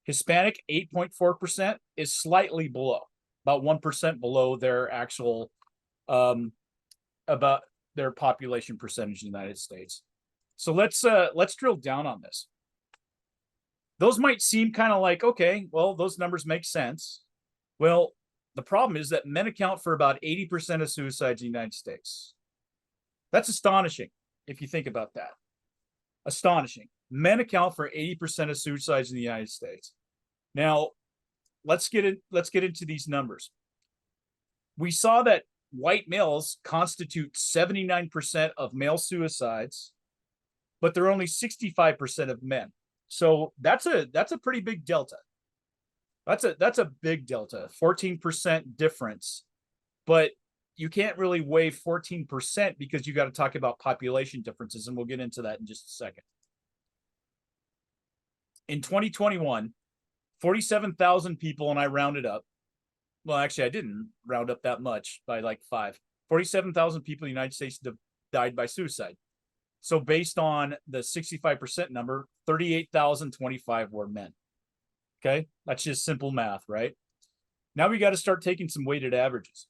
Hispanic, 8.4%, is slightly below, about 1% below their actual about their population percentage in the United States. So let's drill down on this. Those might seem kind of like, okay, well, those numbers make sense. Well, the problem is that men account for about 80% of suicides in the United States. That's astonishing if you think about that. Astonishing. Men account for 80% of suicides in the United States. Now, let's get into these numbers. We saw that white males constitute 79% of male suicides, but they're only 65% of men. So that's a pretty big delta. That's a big delta, 14% difference. But you can't really weigh 14% because you got to talk about population differences, and we'll get into that in just a second. In 2021, 47,000 people, and I rounded up. Well, actually, I didn't round up that much, by like 5. 47,000 people in the United States died by suicide. So based on the 65% number, 38,025 were men. Okay, that's just simple math, right? Now we got to start taking some weighted averages.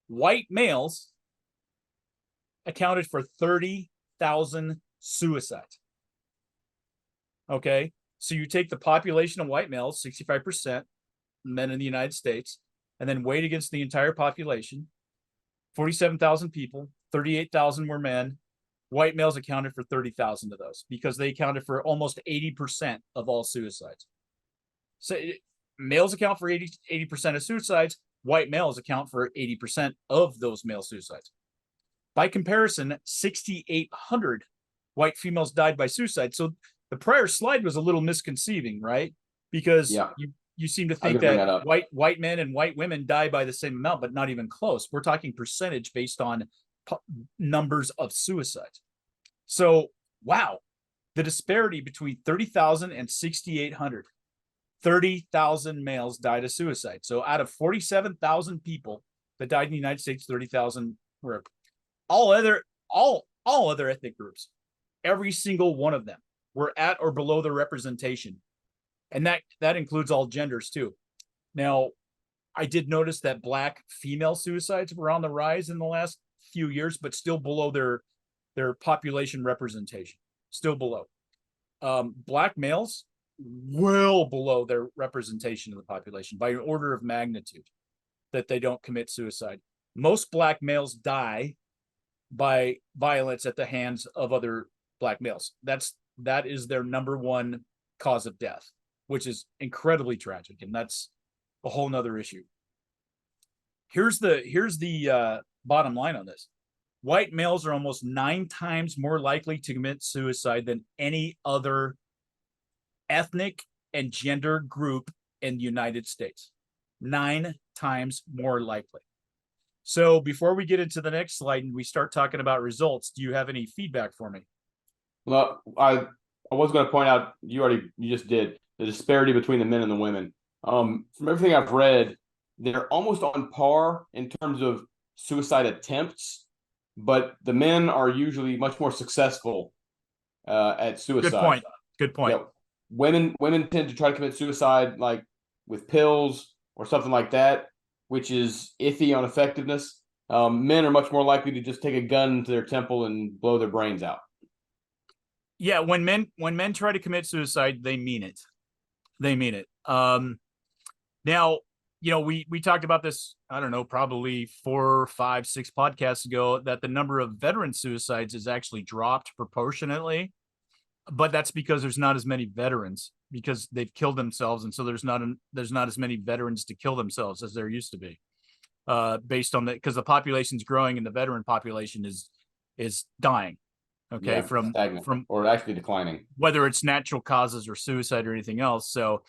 White males accounted for 30,000 suicides. Okay, so you take the population of white males, 65% men in the United States, and then weight against the entire population, 47,000 people, 38,000 were men. White males accounted for 30,000 of those because they accounted for almost 80% of all suicides. So males account for 80% of suicides. White males account for 80% of those male suicides. By comparison, 6,800 white females died by suicide. So the prior slide was a little misconceiving, right? Because you seem to think that white men and white women die by the same amount, but not even close. We're talking percentage based on numbers of suicides. So, wow, the disparity between 30,000 and 6,800. 30,000 males died of suicide. So out of 47,000 people that died in the United States, 30,000 were all other ethnic groups. Every single one of them were at or below the representation. And that includes all genders too. Now, I did notice that Black female suicides were on the rise in the last few years, but still below their population representation, still below. Black males, well below their representation of the population by an order of magnitude, that they don't commit suicide. Most Black males die by violence at the hands of other Black males. That is their number one cause of death, which is incredibly tragic, and that's a whole nother issue. Here's the bottom line on this. White males are almost 9 times more likely to commit suicide than any other ethnic and gender group in the United States. 9 times more likely. So before we get into the next slide and we start talking about results, do you have any feedback for me? Well, I was going to point out, you just did, the disparity between the men and the women. From everything I've read, they're almost on par in terms of suicide attempts, but the men are usually much more successful at suicide. Good point. Yeah, women tend to try to commit suicide like with pills or something like that, which is iffy on effectiveness. Men are much more likely to just take a gun to their temple and blow their brains out. Yeah, when men try to commit suicide, they mean it. They mean it. Now, we talked about this, I don't know, probably 4, 5, 6 podcasts ago, that the number of veteran suicides is actually dropped proportionately. But that's because there's not as many veterans, because they've killed themselves, and so there's not as many veterans to kill themselves as there used to be. Based on that, because the population's growing and the veteran population is dying. Okay, Yeah, from or actually declining, whether it's natural causes or suicide or anything else. So,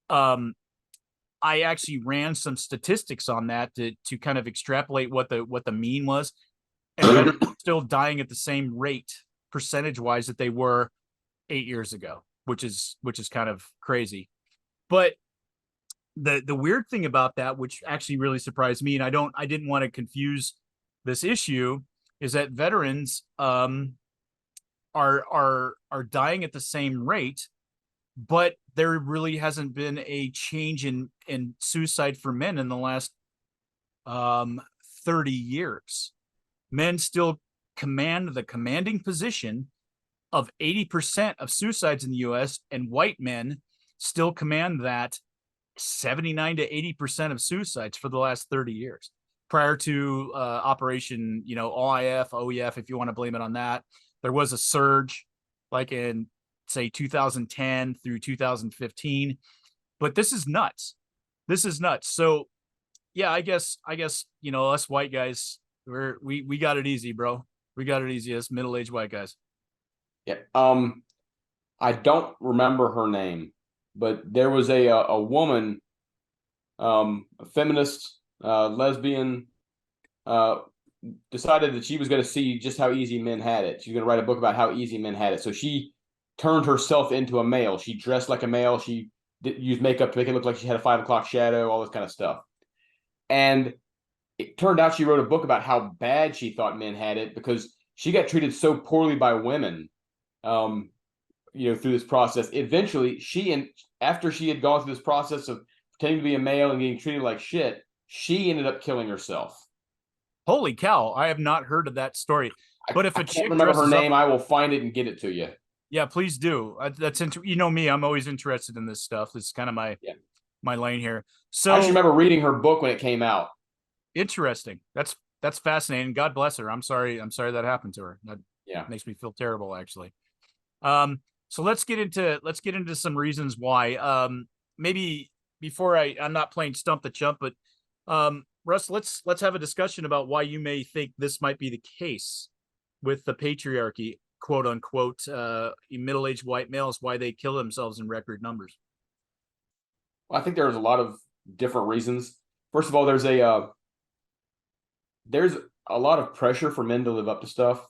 I actually ran some statistics on that to kind of extrapolate what the mean was, and veterans are still dying at the same rate percentage wise that they were 8 years ago, which is kind of crazy. But the weird thing about that, which actually really surprised me, and I didn't want to confuse this issue, is that veterans are dying at the same rate, but there really hasn't been a change in suicide for men in the last 30 years. Men still command the commanding position of 80% of suicides in the US, and white men still command that 79 to 80% of suicides for the last 30 years. Prior to Operation, OIF, OEF, if you want to blame it on that, there was a surge like in, say, 2010 through 2015. But this is nuts. So, yeah, I guess us white guys, we got it easy, bro. We got it easy as middle-aged white guys. Yeah. I don't remember her name, but there was a woman, a feminist, lesbian, decided that she was going to see just how easy men had it. She's going to write a book about how easy men had it. So she turned herself into a male. She dressed like a male. She used makeup to make it look like she had a 5 o'clock shadow, all this kind of stuff. And it turned out she wrote a book about how bad she thought men had it, because she got treated so poorly by women, through this process. Eventually, after she had gone through this process of pretending to be a male and getting treated like shit, she ended up killing herself. Holy cow! I have not heard of that story. But if a chick can't remember her name, up, I will find it and get it to you. Yeah, please do. That's me. I'm always interested in this stuff. This is kind of my lane here. So I actually remember reading her book when it came out. Interesting. That's fascinating. God bless her. I'm sorry that happened to her. That makes me feel terrible, actually. So let's get into some reasons why. Maybe before I'm not playing Stump the Chump, but Russ, let's have a discussion about why you may think this might be the case with the patriarchy. quote unquote middle-aged white males, why they kill themselves in record numbers? I think there's a lot of different reasons. First of all, there's a lot of pressure for men to live up to stuff,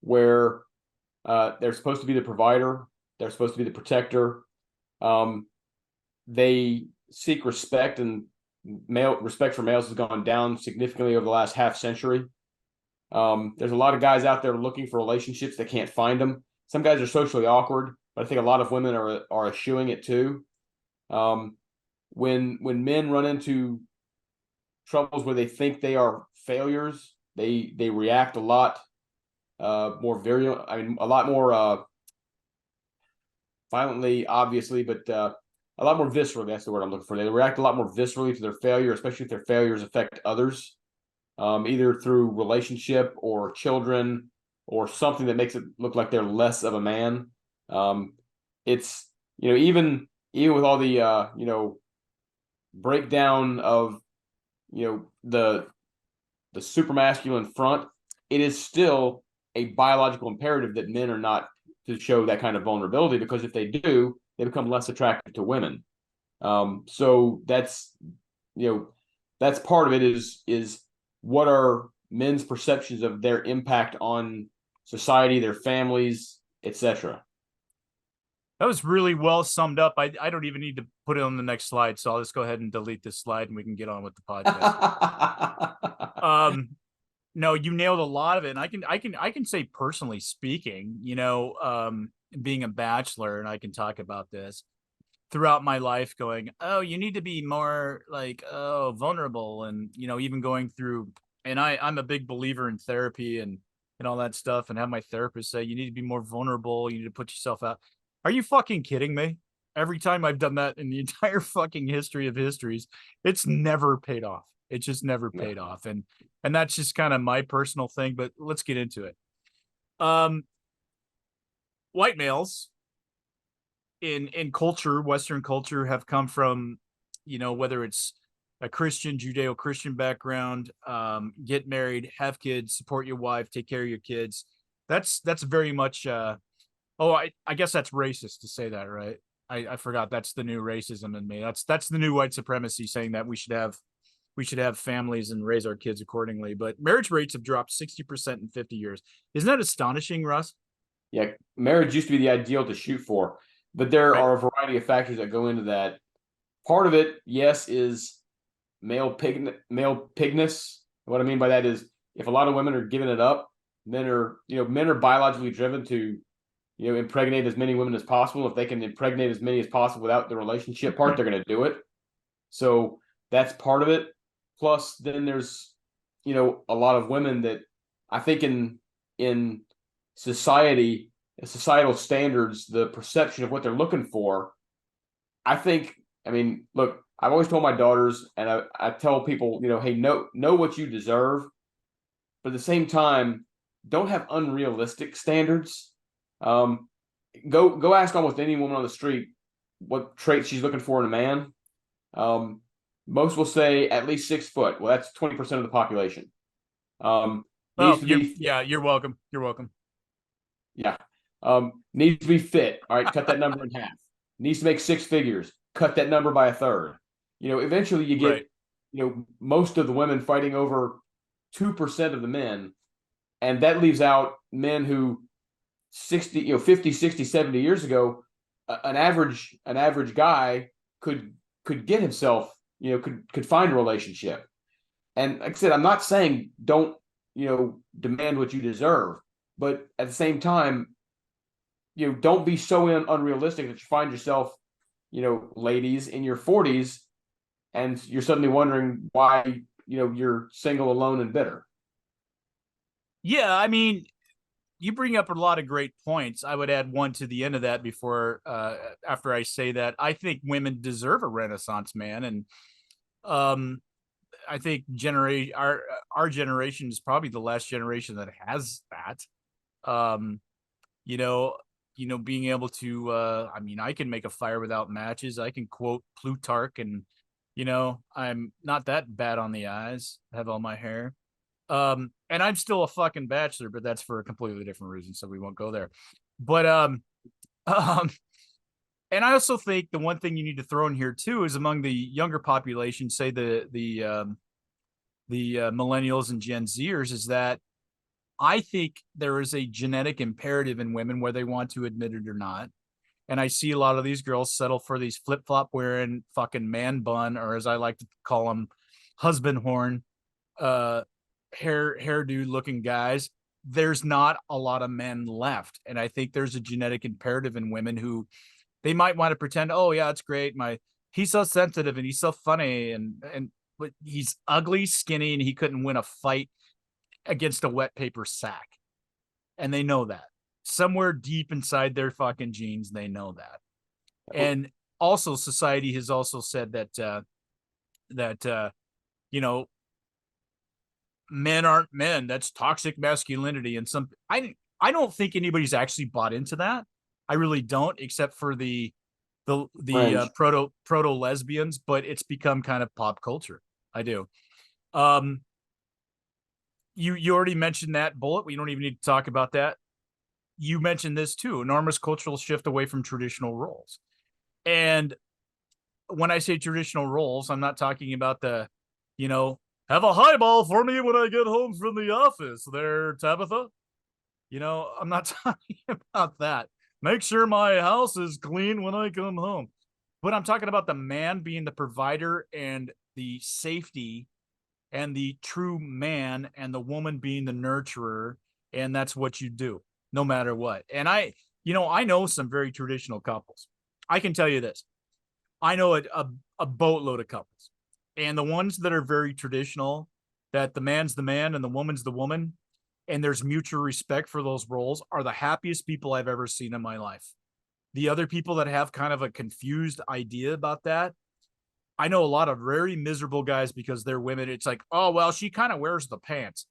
where they're supposed to be the provider, they're supposed to be the protector. They seek respect, and respect for males has gone down significantly over the last half century. There's a lot of guys out there looking for relationships that can't find them. Some guys are socially awkward, but I think a lot of women are eschewing it too. When men run into troubles where they think they are failures, they react a lot more virulent. I mean, a lot more violently, obviously, but a lot more viscerally. That's the word I'm looking for. They react a lot more viscerally to their failure, especially if their failures affect others, either through relationship or children or something that makes it look like they're less of a man. It's, even with all the breakdown of the super masculine front, it is still a biological imperative that men are not to show that kind of vulnerability, because if they do, they become less attractive to women. So that's part of it is what are men's perceptions of their impact on society, their families, etc. That was really well summed up. I don't even need to put it on the next slide, so I'll just go ahead and delete this slide and we can get on with the podcast. No, you nailed a lot of it. And I can say, personally speaking, being a bachelor, and I can talk about this throughout my life, going, oh, you need to be more like, oh, vulnerable. And, even going through, and I'm a big believer in therapy and all that stuff, and have my therapist say, you need to be more vulnerable. You need to put yourself out. Are you fucking kidding me? Every time I've done that in the entire fucking history of histories, it's never paid off. It just never paid off. And that's just kind of my personal thing, but let's get into it. White males in culture, Western culture, have come from, whether it's a Christian, Judeo-Christian background, get married, have kids, support your wife, take care of your kids. That's very much, I guess that's racist to say that, right? I forgot that's the new racism in me. That's the new white supremacy, saying that we should have families and raise our kids accordingly. But marriage rates have dropped 60% in 50 years. Isn't that astonishing, Russ? Yeah, marriage used to be the ideal to shoot for, but there are a variety of factors that go into that. Part of it, yes, is male pigness. What I mean by that is, if a lot of women are giving it up, men are biologically driven to impregnate as many women as possible. If they can impregnate as many as possible without the relationship part, they're going to do it. So that's part of it. Plus, then there's a lot of women that I think in society, societal standards, the perception of what they're looking for. Look, I've always told my daughters, and I tell people, hey, know what you deserve, but at the same time, don't have unrealistic standards. Go ask almost any woman on the street what traits she's looking for in a man. Most will say at least 6 foot. Well, that's 20% of the population. You're welcome. You're welcome. Yeah. Needs to be fit. All right, cut that number in half. Needs to make 6 figures. Cut that number by a third. Eventually you get, most of the women fighting over 2% of the men, and that leaves out men who 50, 60, 70 years ago, an average guy could get himself, could find a relationship. And like I said, I'm not saying don't, demand what you deserve, but at the same time, don't be so unrealistic that you find yourself, ladies, in your 40s, and you're suddenly wondering why, you're single, alone, and bitter. Yeah, I mean, you bring up a lot of great points. I would add one to the end of that before, after I say that. I think women deserve a Renaissance man, and I think our generation is probably the last generation that has that. Being able to, I can make a fire without matches. I can quote Plutarch, and I'm not that bad on the eyes. I have all my hair. And I'm still a fucking bachelor, but that's for a completely different reason, so we won't go there. But um, and I also think the one thing you need to throw in here too is among the younger population, say the millennials and Gen Zers, is that I think there is a genetic imperative in women, whether they want to admit it or not. And I see a lot of these girls settle for these flip flop wearing fucking man bun, or as I like to call them, husband horn, hairdo looking guys. There's not a lot of men left, and I think there's a genetic imperative in women who they might want to pretend, oh yeah, it's great. He's so sensitive and he's so funny, and but he's ugly, skinny, and he couldn't win a fight against a wet paper sack. And they know that. Somewhere deep inside their fucking genes, they know that. And also society has also said that you know, men aren't men. That's toxic masculinity. And I don't think anybody's actually bought into that. I really don't, except for the proto lesbians, but it's become kind of pop culture. I do. You already mentioned that, Bullet. We don't even need to talk about that. You mentioned this too, enormous cultural shift away from traditional roles. And when I say traditional roles, I'm not talking about the, have a highball for me when I get home from the office there, Tabitha. I'm not talking about that. Make sure my house is clean when I come home. But I'm talking about the man being the provider and the safety and the true man, and the woman being the nurturer. And that's what you do no matter what. And I know some very traditional couples. I can tell you this. I know a boatload of couples, and the ones that are very traditional, that the man's the man and the woman's the woman, and there's mutual respect for those roles, are the happiest people I've ever seen in my life. The other people that have kind of a confused idea about that, I know a lot of very miserable guys because they're women. It's like, oh, well, she kind of wears the pants.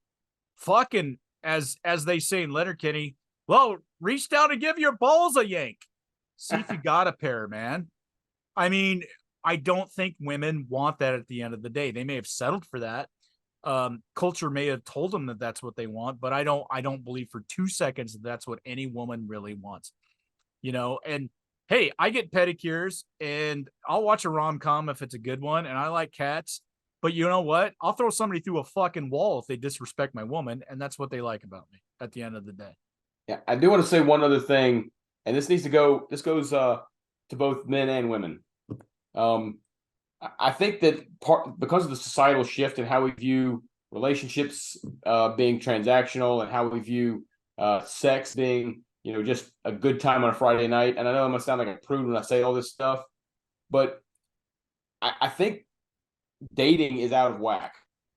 Fucking, as they say in Letterkenny, well, reach down and give your balls a yank. See if you got a pair, man. I mean, I don't think women want that at the end of the day. They may have settled for that. Culture may have told them that that's what they want, but I don't believe for 2 seconds that that's what any woman really wants. And hey, I get pedicures and I'll watch a rom-com if it's a good one, and I like cats. But you know what? I'll throw somebody through a fucking wall if they disrespect my woman, and that's what they like about me at the end of the day. Yeah, I do want to say one other thing, and this goes to both men and women. I think that because of the societal shift in how we view relationships being transactional, and how we view sex being, just a good time on a Friday night. And I know I'm gonna sound like a prude when I say all this stuff, but I think dating is out of whack.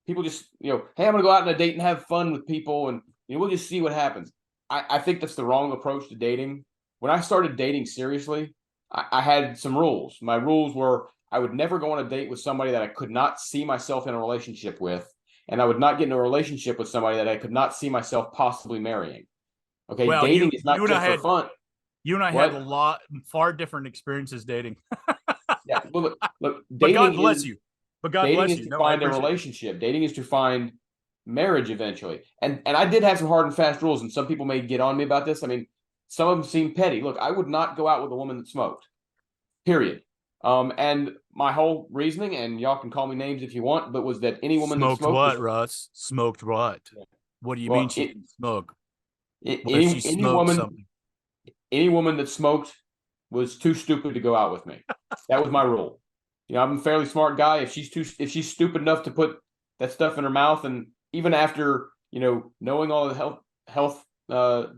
People just, hey, I'm gonna go out on a date and have fun with people, and we'll just see what happens. I think that's the wrong approach to dating. When I started dating seriously, I had some rules. My rules were I would never go on a date with somebody that I could not see myself in a relationship with, and I would not get in a relationship with somebody that I could not see myself possibly marrying. Okay, well, dating is not just for fun. You and I had far different experiences dating. Yeah, well, look, but God bless you. But God bless you. Dating is to find a relationship. Dating is to find marriage eventually. And I did have some hard and fast rules, and some people may get on me about this. I mean, some of them seem petty. Look, I would not go out with a woman that smoked. Period. And my whole reasoning, and y'all can call me names if you want, but was that any woman smoked that smoked what, Russ? Smoked what? Yeah. What do you mean she didn't smoke? Any woman that smoked was too stupid to go out with me. That was my rule. I'm a fairly smart guy. If she's stupid enough to put that stuff in her mouth, and even after knowing all the health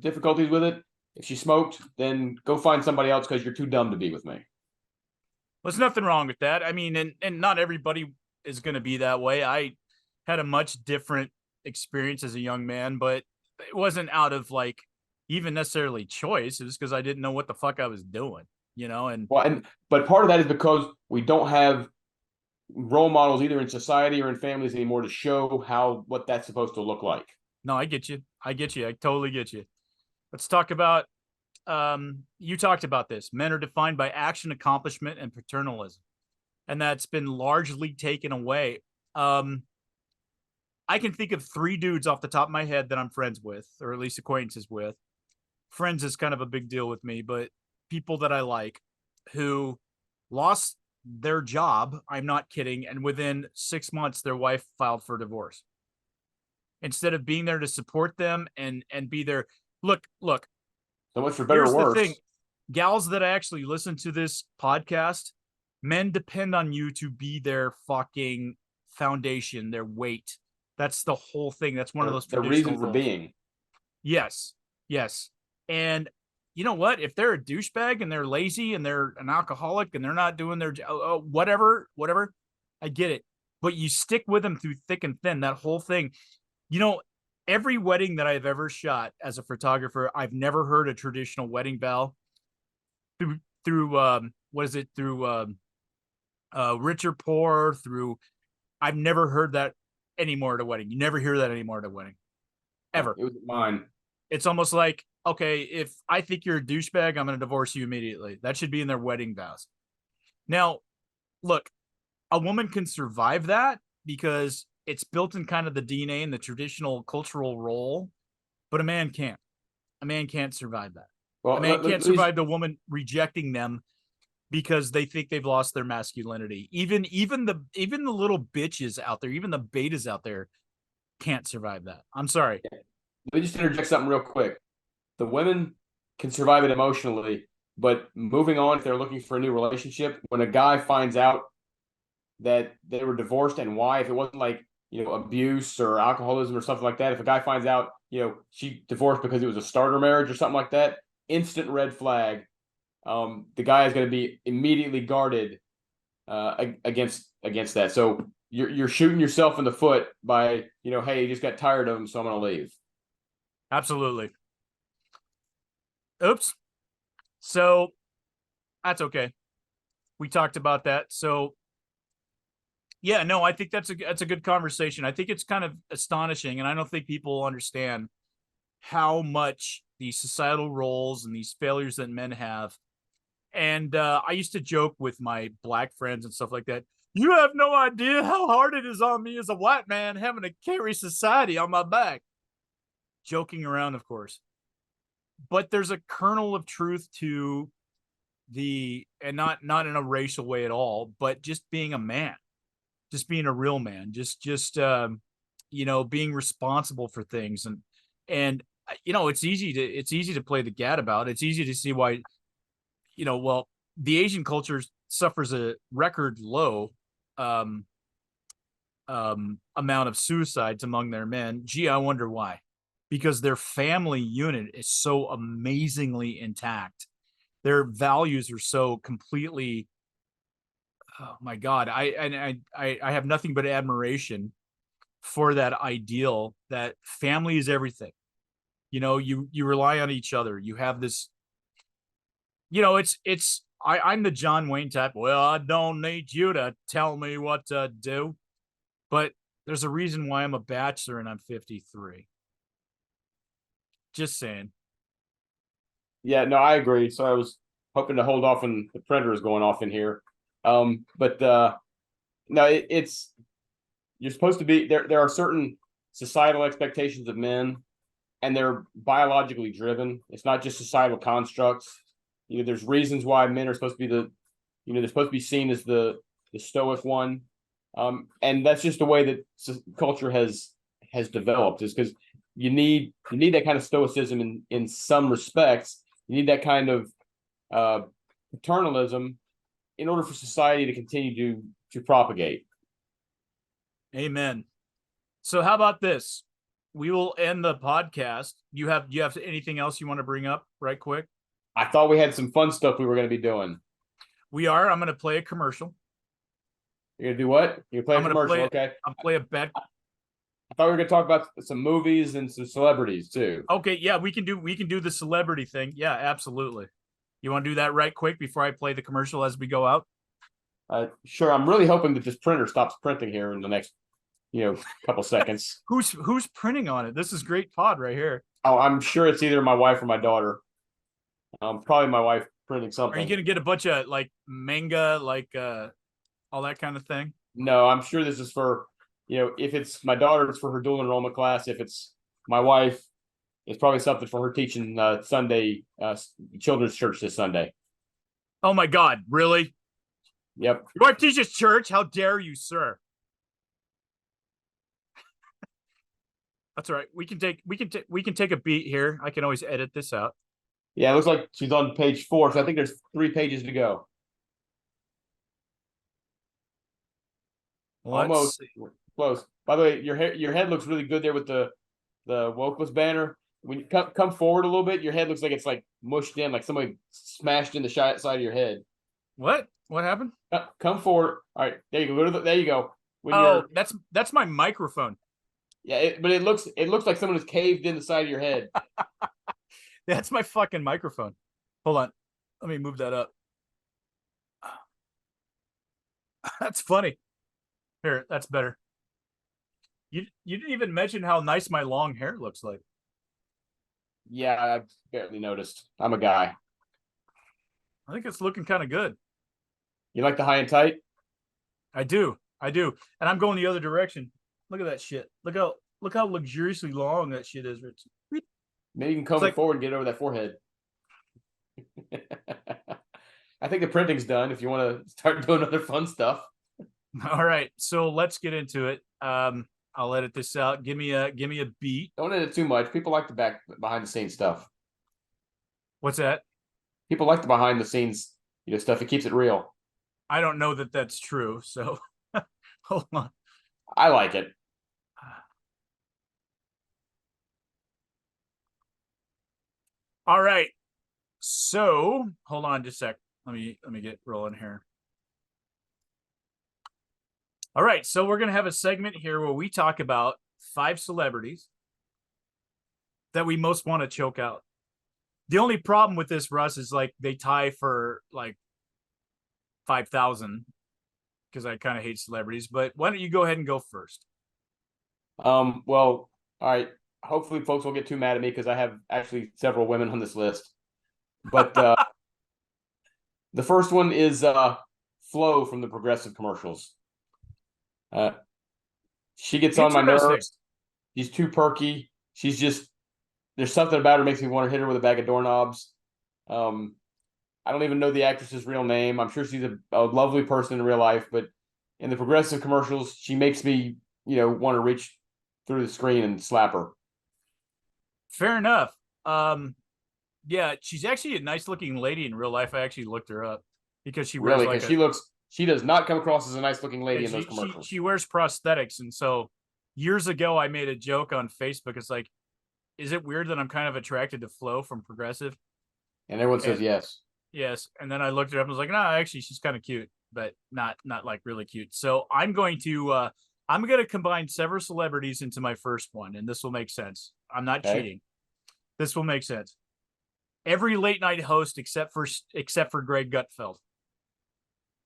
difficulties with it, if she smoked, then go find somebody else because you're too dumb to be with me. There's nothing wrong with that. I mean, and not everybody is going to be that way. I had a much different experience as a young man, but it wasn't out of even necessarily choice. It was because I didn't know what the fuck I was doing, but part of that is because we don't have role models either in society or in families anymore to show what that's supposed to look like. No, I get you. I totally get you. Let's talk about, you talked about this. Men are defined by action, accomplishment, and paternalism. And that's been largely taken away. I I can think of 3 dudes off the top of my head that I'm friends with, or at least acquaintances with. Friends is kind of a big deal with me, but people that I like who lost their job. I'm not kidding. And within 6 months, their wife filed for divorce. Instead of being there to support them and be there. Look, So much for better here's or worse. the thing. Gals that actually listen to this podcast, men depend on you to be their fucking foundation, their weight. That's the whole thing. That's one of those the traditional reason for roles. being. Yes. And you know what? If they're a douchebag and they're lazy and they're an alcoholic and they're not doing their whatever, I get it. But you stick with them through thick and thin. That whole thing. Every wedding that I've ever shot as a photographer, I've never heard a traditional wedding bell through rich or poor, through I've never heard that anymore at a wedding. You never hear that anymore at a wedding. Ever. It was mine. It's almost like, okay, if I think you're a douchebag, I'm going to divorce you immediately. That should be in their wedding vows. Now, look, a woman can survive that because it's built in kind of the DNA and the traditional cultural role, but a man can't. A man can't survive that. Well, a man can't survive the woman rejecting them because they think they've lost their masculinity. Even the little bitches out there, even the betas out there can't survive that. I'm sorry. Let me just interject something real quick. The women can survive it emotionally, but moving on, if they're looking for a new relationship, when a guy finds out that they were divorced and why, if it wasn't like, abuse or alcoholism or something like that, if a guy finds out, she divorced because it was a starter marriage or something like that, instant red flag. The guy is going to be immediately guarded against that. So you're shooting yourself in the foot by, hey, you just got tired of him, so I'm going to leave. Absolutely. Oops. So that's okay. We talked about that. So yeah, no, I think that's a good conversation. I think it's kind of astonishing, and I don't think people understand how much these societal roles and these failures that men have. And I used to joke with my black friends and stuff like that. You have no idea how hard it is on me as a white man having to carry society on my back. Joking around, of course. But there's a kernel of truth to and not in a racial way at all, but just being a man, just being a real man, just being responsible for things. And it's easy to play the gadabout. It's easy to see why, the Asian culture suffers a record low amount of suicides among their men. Gee, I wonder why. Because their family unit is so amazingly intact. Their values are so completely, oh my God. I have nothing but admiration for that ideal that family is everything. You rely on each other. You have this, I'm the John Wayne type. Well, I don't need you to tell me what to do, but there's a reason why I'm a bachelor and I'm 53. Just saying. Yeah, no, I agree. So I was hoping to hold off when the printer is going off in here. But no, it's you're supposed to be there. There are certain societal expectations of men, and they're biologically driven. It's not just societal constructs. There's reasons why men are supposed to be they're supposed to be seen as the stoic one. And that's just the way that culture has developed, is because you need that kind of stoicism in some respects. You need that kind of paternalism in order for society to continue to propagate. Amen. So how about this? We will end the podcast. You have anything else you want to bring up right quick? I thought we had some fun stuff we were going to be doing. We are. I'm going to play a commercial. You're going to do what? You're going to play a commercial, okay? I'll play a bet. I thought we were going to talk about some movies and some celebrities too. Okay, yeah, we can do the celebrity thing. Yeah, absolutely. You want to do that right quick before I play the commercial as we go out? Sure. I'm really hoping that this printer stops printing here in the next, couple seconds. Who's printing on it? This is great pod right here. Oh, I'm sure it's either my wife or my daughter. Probably my wife printing something. Are you gonna get a bunch of like manga, like all that kind of thing? No, I'm sure this is for if it's my daughter, it's for her dual enrollment class. If it's my wife, it's probably something for her teaching Sunday children's church this Sunday. Oh my God, really? Yep. Your wife teaches church? How dare you, sir? That's all right. We can take a beat here. I can always edit this out. Yeah, it looks like she's on page 4, so I think there's 3 pages to go. Almost close. By the way, your head looks really good there with the Wokeless banner. When you come forward a little bit, your head looks like it's like mushed in, like somebody smashed in the side of your head. What? What happened? Come forward. All right, there you go. There you go. That's my microphone. Yeah, but it looks like someone has caved in the side of your head. That's my fucking microphone. Hold on. Let me move that up. That's funny. Here, that's better. You didn't even mention how nice my long hair looks like. Yeah, I barely noticed. I'm a guy. I think it's looking kind of good. You like the high and tight? I do. And I'm going the other direction. Look at that shit. Look how luxuriously long that shit is, Rich. Maybe you can comb it forward and get over that forehead. I think the printing's done. If you want to start doing other fun stuff. All right, so let's get into it. I'll edit this out. Give me a beat. Don't edit too much. People like the behind the scenes stuff. What's that? People like the behind the scenes, stuff. It keeps it real. I don't know that that's true. So hold on. I like it. All right. So hold on just a sec. Let me get rolling here. All right, so we're gonna have a segment here where we talk about 5 celebrities that we most want to choke out. The only problem with this, Russ, is like they tie for like 5,000 because I kind of hate celebrities. But why don't you go ahead and go first? Well, all right. Hopefully, folks won't get too mad at me because I have actually several women on this list. But the first one is Flo from the Progressive commercials. She gets on my nerves. She's too perky. She's just, there's something about her makes me want to hit her with a bag of doorknobs. I don't even know the actress's real name. I'm sure she's a lovely person in real life, but in the Progressive commercials, she makes me, want to reach through the screen and slap her. Fair enough. Yeah, she's actually a nice looking lady in real life. I actually looked her up because she wears she does not come across as a nice looking lady in those commercials. She wears prosthetics. And so years ago, I made a joke on Facebook. It's like, is it weird that I'm kind of attracted to Flo from Progressive? And everyone says yes. Yes. And then I looked her up and was like, no, actually, she's kind of cute, but not like really cute. So I'm going to combine several celebrities into my first one, and this will make sense. I'm not cheating. This will make sense. Every late night host except for Greg Gutfeld.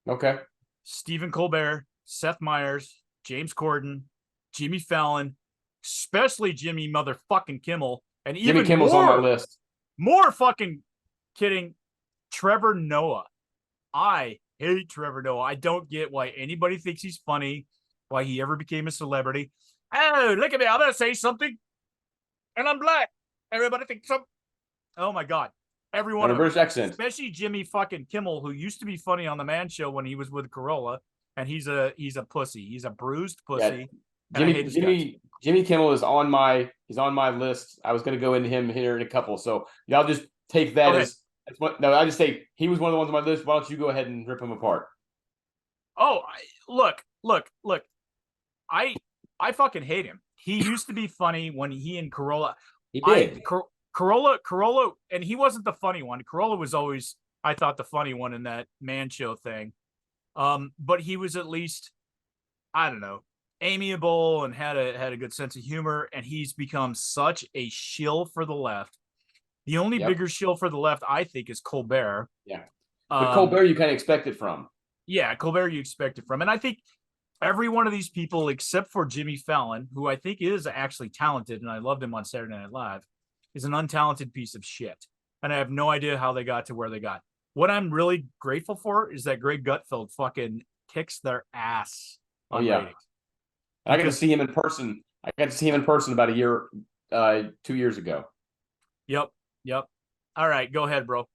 Okay. Stephen Colbert, Seth Meyers, James Corden, Jimmy Fallon, especially Jimmy motherfucking Kimmel, and even Jimmy Kimmel's on my list. More fucking kidding, Trevor Noah. I hate Trevor Noah. I don't get why anybody thinks he's funny, why he ever became a celebrity. Oh, look at me. I'm going to say something, and I'm black. Everybody thinks something. Oh, my God. Everyone. A British accent. Especially Jimmy fucking Kimmel, who used to be funny on The Man Show when he was with Corolla, and he's a pussy. He's a bruised pussy. Yeah. Jimmy Kimmel is on my list. I was going to go into him here in a couple, so y'all just take that as what. No, I just say he was one of the ones on my list. Why don't you go ahead and rip him apart? Oh, look. I fucking hate him. He used to be funny when he and Corolla. He did. Corolla, and he wasn't the funny one. Corolla was always, I thought, the funny one in that Man Show thing. But he was at least, I don't know, amiable and had a good sense of humor. And he's become such a shill for the left. The only bigger shill for the left, I think, is Colbert. Yeah, but Colbert, you kind of expect it from. Yeah, Colbert, you expect it from, and I think every one of these people, except for Jimmy Fallon, who I think is actually talented, and I loved him on Saturday Night Live, is an untalented piece of shit. And I have no idea how they got to where they got. What I'm really grateful for is that Greg Gutfeld fucking kicks their ass on ratings. I got to see him in person. I got to see him in person about 2 years ago. Yep. All right, go ahead, bro.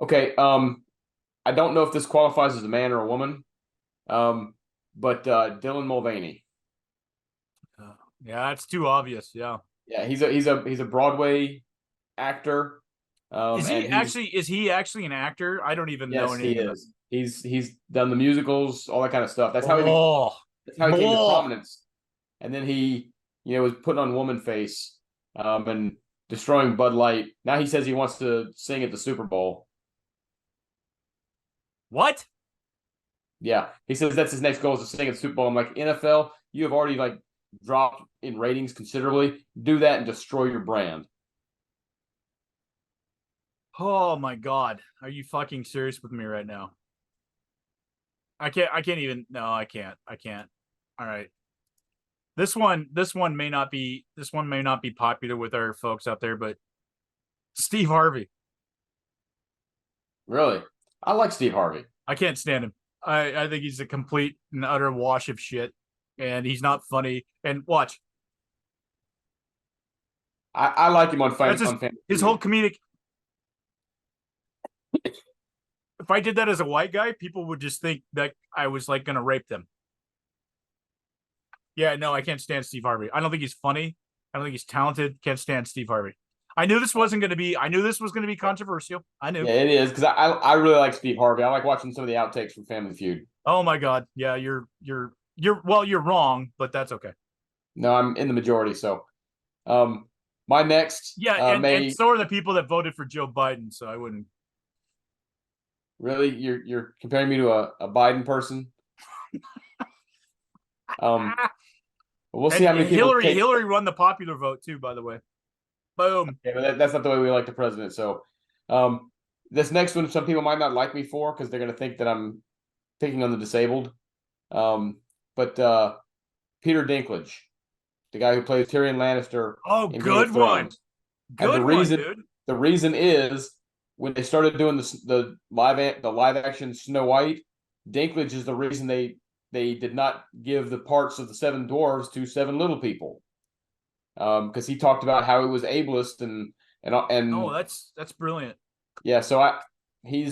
Okay. I don't know if this qualifies as a man or a woman. But Dylan Mulvaney. Yeah, it's too obvious. Yeah. Yeah, he's a Broadway actor. Is and he actually an actor? I don't even know yes, he anything about. is. He's done the musicals, all that kind of stuff. That's how that's how he came to Oh. prominence. And then he, was putting on Woman Face, and destroying Bud Light. Now he says he wants to sing at the Super Bowl. What? Yeah, he says that's his next goal is to sing at the Super Bowl. I'm like, NFL, you have already dropped in ratings considerably. Do that and destroy your brand. Oh my God. Are you fucking serious with me right now? I can't even. No, I can't. All right. This one may not be popular with our folks out there, but Steve Harvey. Really? I like Steve Harvey. I can't stand him. I think he's a complete and utter wash of shit, and he's not funny. And watch. I like him on That's his whole comedic. If I did that as a white guy, people would just think that I was gonna rape them. Yeah, no, I can't stand Steve Harvey. I don't think he's funny. I don't think he's talented. Can't stand Steve Harvey. I knew this was going to be controversial. I knew. Yeah, it is because I really like Steve Harvey. I like watching some of the outtakes from Family Feud. Oh my God. Yeah, you're wrong, but that's okay. No, I'm in the majority. So, my next. Yeah, and so are the people that voted for Joe Biden. So I wouldn't. Really, you're comparing me to a Biden person. We'll see how many people. Hillary won the popular vote too, by the way. Boom. Yeah, but that's not the way we like the president. So, this next one, some people might not like me for because they're going to think that I'm picking on the disabled. But Peter Dinklage, the guy who plays Tyrion Lannister. Oh, good one. Good one, dude. The reason is when they started doing the live action Snow White, Dinklage is the reason they did not give the parts of the Seven Dwarves to Seven Little People. Because he talked about how he was ableist and oh, that's brilliant. Yeah, so he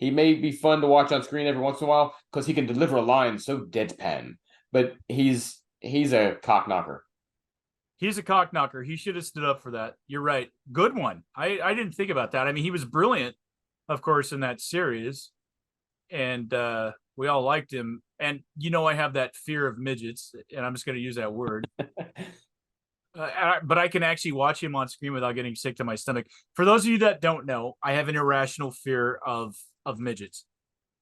may be fun to watch on screen every once in a while because he can deliver a line so deadpan, but he's a cock knocker. He's a cock knocker. He should have stood up for that. You're right. Good one. I didn't think about that. I mean, he was brilliant, of course, in that series, and we all liked him. And I have that fear of midgets, and I'm just going to use that word. But I can actually watch him on screen without getting sick to my stomach. For those of you that don't know, I have an irrational fear of midgets.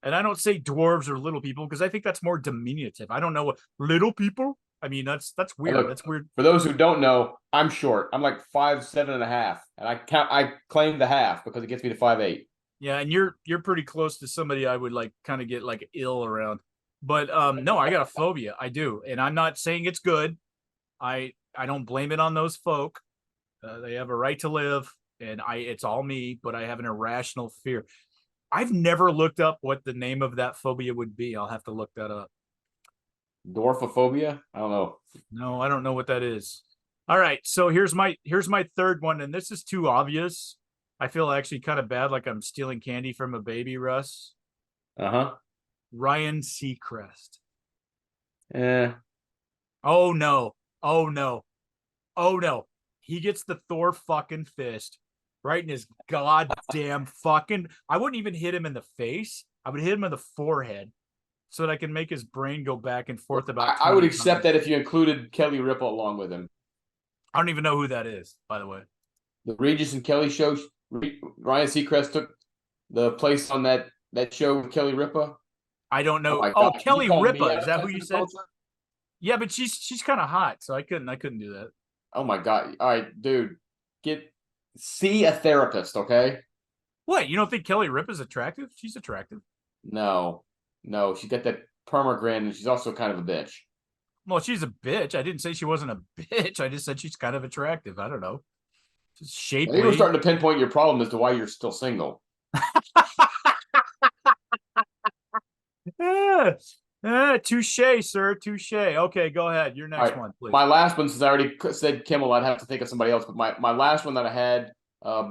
And I don't say dwarves or little people because I think that's more diminutive. I don't know what little people. I mean, that's weird. Look, that's weird. For those who don't know, I'm short. I'm like 5'7.5", and I claim the half because it gets me to 5'8". Yeah, and you're pretty close to somebody I would kind of get ill around. But no, I got a phobia. I do, and I'm not saying it's good. I don't blame it on those folk. They have a right to live, and it's all me. But I have an irrational fear. I've never looked up what the name of that phobia would be. I'll have to look that up. Dwarfophobia? I don't know. No, I don't know what that is. All right, so here's my third one, and this is too obvious. I feel actually kind of bad, like I'm stealing candy from a baby, Russ. Ryan Seacrest. Oh no. He gets the Thor fucking fist right in his goddamn fucking. I wouldn't even hit him in the face. I would hit him in the forehead so that I can make his brain go back and forth about. I would accept that if you included Kelly Ripa along with him. I don't even know who that is, by the way. The Regis and Kelly show. Ryan Seacrest took the place on that show with Kelly Ripa. I don't know. Oh, Kelly Ripa, is that who you said? Yeah, but she's kind of hot, so I couldn't do that. Oh my God! All right, dude, see a therapist, okay? What? You don't think Kelly Ripa's attractive? She's attractive. No, she's got that perma grin, and she's also kind of a bitch. Well, she's a bitch. I didn't say she wasn't a bitch. I just said she's kind of attractive. I don't know. Just shapely. I think we're starting to pinpoint your problem as to why you're still single. Touche, sir. Touche. Okay, go ahead. Your next one, please. My last one, since I already said Kimmel, I'd have to think of somebody else. But my last one that I had,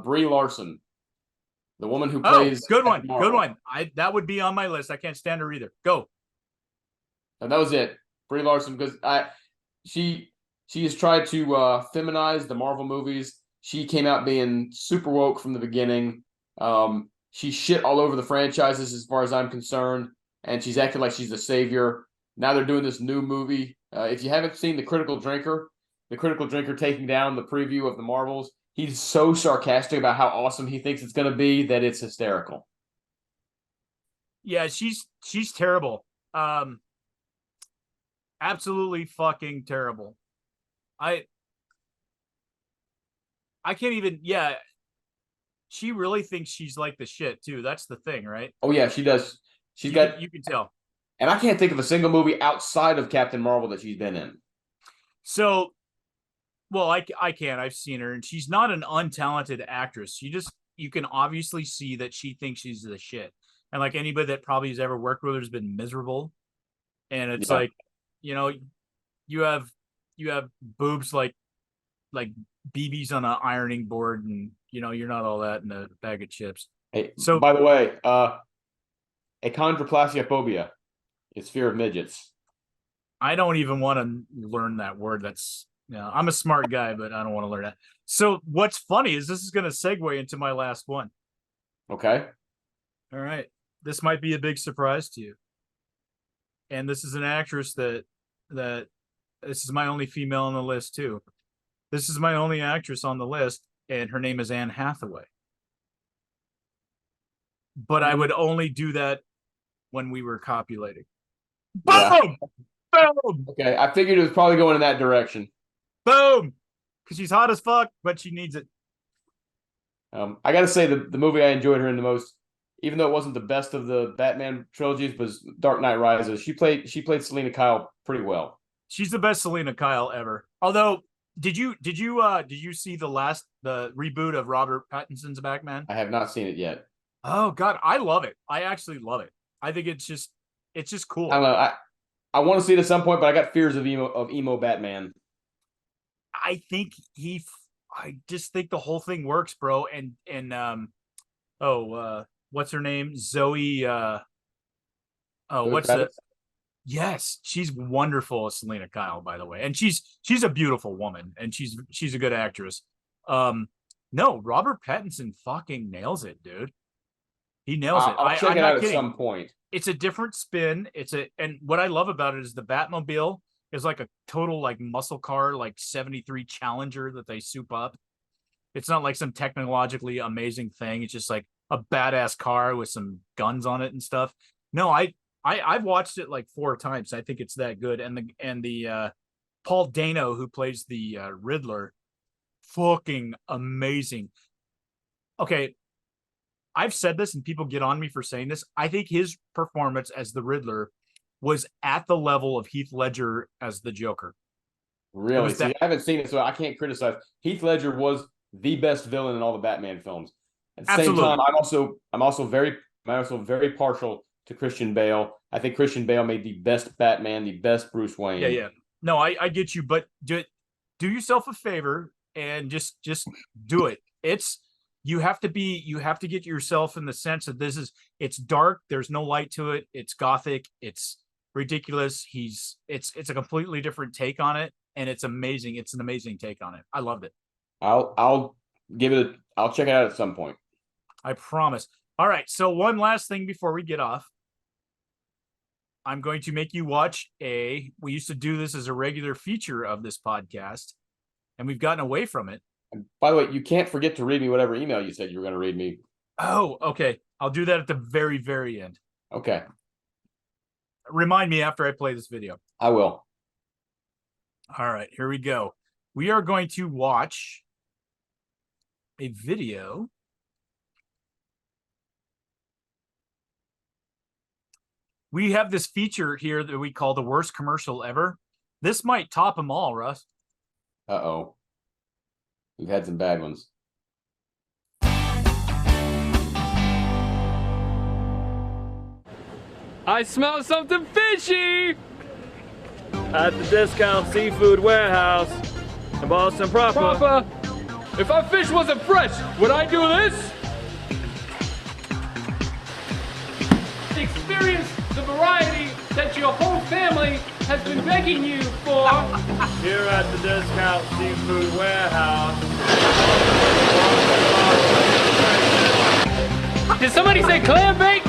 Brie Larson, the woman who plays. Good one. Good one. That would be on my list. I can't stand her either. Go. And that was it, Brie Larson, because she has tried to feminize the Marvel movies. She came out being super woke from the beginning. She shit all over the franchises as far as I'm concerned, and she's acting like she's the savior. Now they're doing this new movie. If you haven't seen The Critical Drinker taking down the preview of the Marvels, he's so sarcastic about how awesome he thinks it's going to be that it's hysterical. Yeah, she's terrible. Absolutely fucking terrible. I can't even. Yeah, she really thinks she's like the shit too. That's the thing, right? Oh yeah, she does. You can tell. And I can't think of a single movie outside of Captain Marvel that she's been in. So, well, I can. I've seen her, and she's not an untalented actress. You can obviously see that she thinks she's the shit. And like anybody that probably has ever worked with her has been miserable. And it's like, you have boobs like BBs on an ironing board, and you're not all that in a bag of chips. Hey, so by the way, achondroplasiophobia is fear of midgets. I don't even want to learn that word. I'm a smart guy, but I don't want to learn that. So what's funny is this is going to segue into my last one. Okay. All right. This might be a big surprise to you. And this is an actress that this is my only female on the list too. This is my only actress on the list, and her name is Anne Hathaway. But I would only do that when we were copulating. Yeah. Boom! Boom! Okay, I figured it was probably going in that direction. Boom! Because she's hot as fuck, but she needs it. I got to say, the movie I enjoyed her in the most, even though it wasn't the best of the Batman trilogies, was Dark Knight Rises. She played Selena Kyle pretty well. She's the best Selena Kyle ever. Although, did you see the reboot of Robert Pattinson's Batman? I have not seen it yet. Oh God, I love it. I actually love it. I think it's just cool. I don't know. I want to see it at some point, but I got fears of emo Batman. I just think the whole thing works, bro. And what's her name? Zoe. Yes, she's wonderful as Selena Kyle, by the way, and she's a beautiful woman, and she's a good actress. No, Robert Pattinson fucking nails it, dude. He nails it. I'll check it out at some point. It's a different spin. And what I love about it is the Batmobile is like a total like muscle car, like 73 Challenger that they soup up. It's not like some technologically amazing thing. It's just like a badass car with some guns on it and stuff. No, I've watched it like 4 times. I think it's that good. And the Paul Dano, who plays the Riddler, fucking amazing. Okay, I've said this and people get on me for saying this. I think his performance as the Riddler was at the level of Heath Ledger as the Joker. Really? See, I haven't seen it, so I can't criticize. Heath Ledger was the best villain in all the Batman films. At the same time, I'm also very partial to Christian Bale. I think Christian Bale made the best Batman, the best Bruce Wayne. Yeah. No, I get you, but do yourself a favor and just do it. You have to get yourself in the sense that it's dark. There's no light to it. It's gothic. It's ridiculous. It's a completely different take on it, and it's amazing. It's an amazing take on it. I loved it. I'll check it out at some point. I promise. All right. So one last thing before we get off. I'm going to make you watch we used to do this as a regular feature of this podcast, and we've gotten away from it. And by the way, you can't forget to read me whatever email you said you were going to read me. Oh, okay. I'll do that at the very, very end. Okay. Remind me after I play this video. I will. All right, here we go. We are going to watch a video. We have this feature here that we call the worst commercial ever. This might top them all, Russ. Uh-oh. We've had some bad ones. I smell something fishy! At the Discount Seafood Warehouse in Boston proper. If our fish wasn't fresh, would I do this? Experience the variety that your whole family has been begging you for. Here at the Discount Seafood Warehouse. Did somebody say clam bake?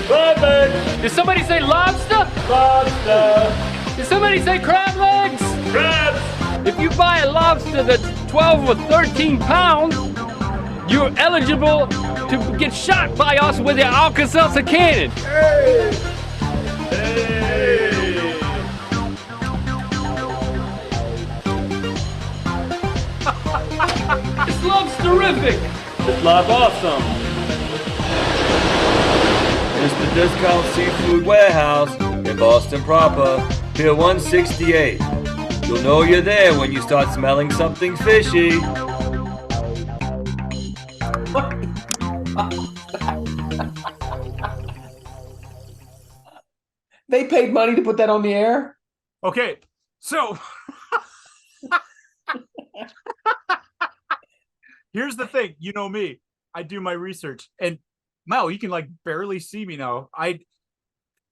Clam bake. Did somebody say lobster? Lobster. Did somebody say crab legs? Crabs. If you buy a lobster that's 12 or 13 pounds, you're eligible to get shot by us with your Alka-Seltzer cannon. Hey! Hey! This love's terrific. This love awesome. It's the Discount Seafood Warehouse in Boston proper, Pier 168. You'll know you're there when you start smelling something fishy. They paid money to put that on the air? Okay, so here's the thing. You know me. I do my research. And Mel, you can like barely see me now.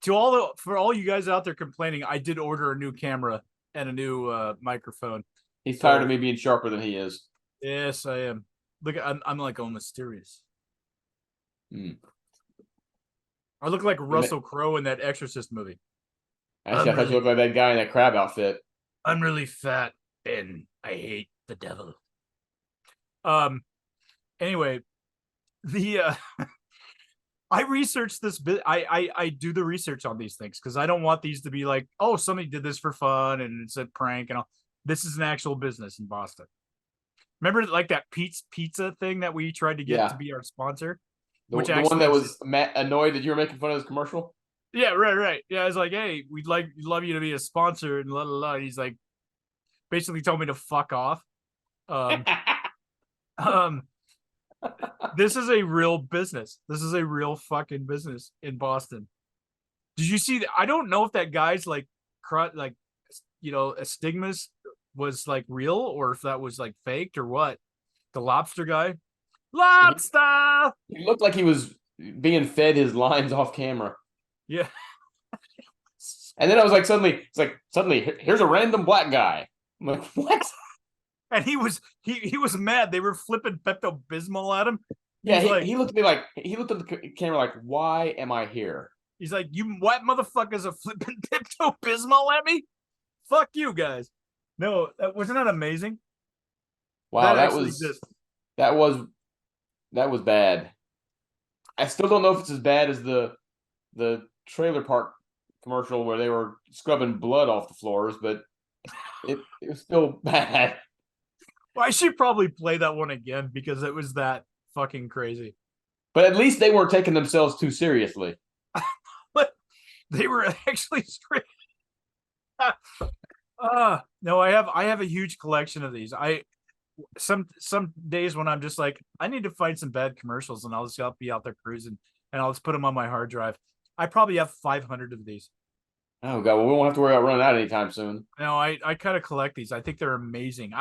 For all you guys out there complaining, I did order a new camera and a new microphone. He's tired of me being sharper than he is. Yes, I am. Look, I'm like all mysterious. I look like Russell Crowe in that Exorcist movie. Actually, I thought you looked like that guy in that crab outfit. I'm really fat and I hate the devil. Anyway, I researched this bit. I do the research on these things because I don't want these to be like, oh, somebody did this for fun and it's a prank and all. This is an actual business in Boston. Remember like that Pete's Pizza thing that we tried to get to be our sponsor? The one that was annoyed that you were making fun of his commercial? Yeah, right. Yeah, I was like, hey, we'd love you to be a sponsor and la la la. He's like, basically told me to fuck off. This is a real business. This is a real fucking business in Boston. Did you see that? I don't know if that guy's like astigmas was like real or if that was like faked or what. The lobster guy. Lobster! He looked like he was being fed his lines off camera. Yeah. And then I was like, suddenly, here's a random black guy. I'm like, what? And he was mad. They were flipping Pepto-Bismol at him. He looked at the camera like, why am I here? He's like, you white motherfuckers are flipping Pepto-Bismol at me? Fuck you guys. No, wasn't that amazing? Wow, that was bad. I still don't know if it's as bad as the trailer park commercial where they were scrubbing blood off the floors, but it was still bad. Well, I should probably play that one again because it was that fucking crazy. But at least they weren't taking themselves too seriously. But they were actually straight. No, I have a huge collection of these. Some days when I'm just like, I need to find some bad commercials and I'll be out there cruising and I'll just put them on my hard drive. I probably have 500 of these. Oh god, well, we won't have to worry about running out anytime soon. No, I kind of collect these. I think they're amazing.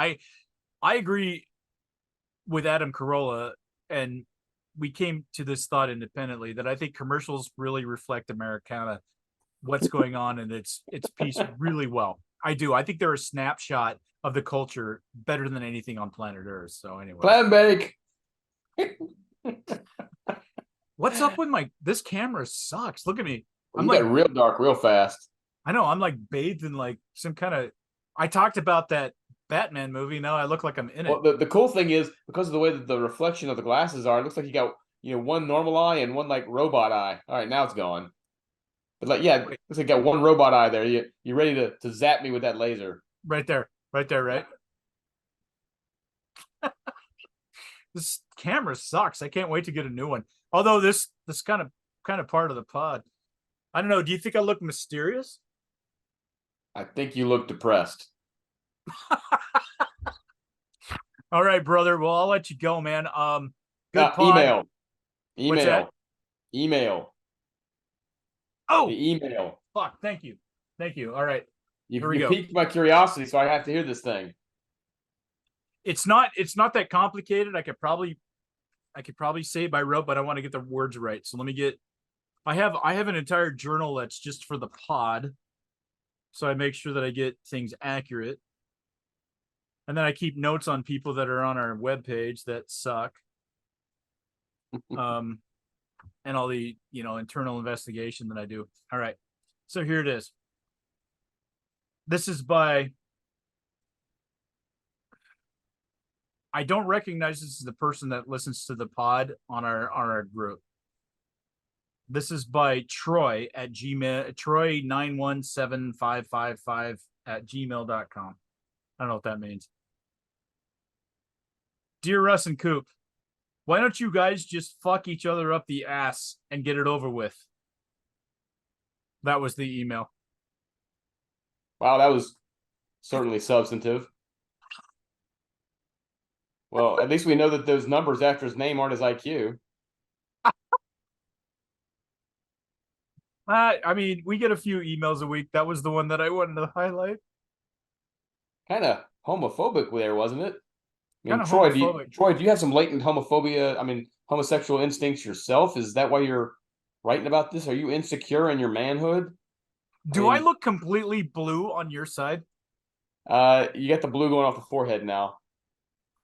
I agree with Adam Carolla, and we came to this thought independently that I think commercials really reflect Americana, what's going on in its piece really well. I do. I think they're a snapshot of the culture better than anything on planet Earth. So anyway. Clam bake. What's up with this camera sucks. Look at me. I'm like real dark real fast. I know. I'm like bathed in like some kind of. I talked about that Batman movie. Now I look like I'm in it. Well, the cool thing is because of the way that the reflection of the glasses are, it looks like you got one normal eye and one like robot eye. All right, now it's gone. But like, yeah, looks like you got one robot eye there. You ready to zap me with that laser? Right there, right. This camera sucks. I can't wait to get a new one. Although this kind of part of the pod. I don't know. Do you think I look mysterious? I think you look depressed. All right, brother. Well, I'll let you go, man. Good pod. Email. Oh, The email. fuck. Thank you. All right. Here we You go. piqued my curiosity, so I have to hear this thing. It's not that complicated. I could probably say it by rote, but I want to get the words right. So let me get. I have an entire journal that's just for the pod, so I make sure that I get things accurate, and then I keep notes on people that are on our webpage that suck, and all the internal investigation that I do. All right, so here it is. This is by. I don't recognize this as the person that listens to the pod on our group. This is by Troy at Gmail, Troy917555 at gmail.com. I don't know what that means. Dear Russ and Coop, why don't you guys just fuck each other up the ass and get it over with? That was the email. Wow, that was certainly substantive. Well, at least we know that those numbers after his name aren't his IQ. I mean, we get a few emails a week. That was the one that I wanted to highlight. Kind of homophobic there, wasn't it? I mean, Kinda Troy, homophobic. do you have some latent homophobia? I mean, homosexual instincts yourself? Is that why you're writing about this? Are you insecure in your manhood? Do I look completely blue on your side? You got the blue going off the forehead now.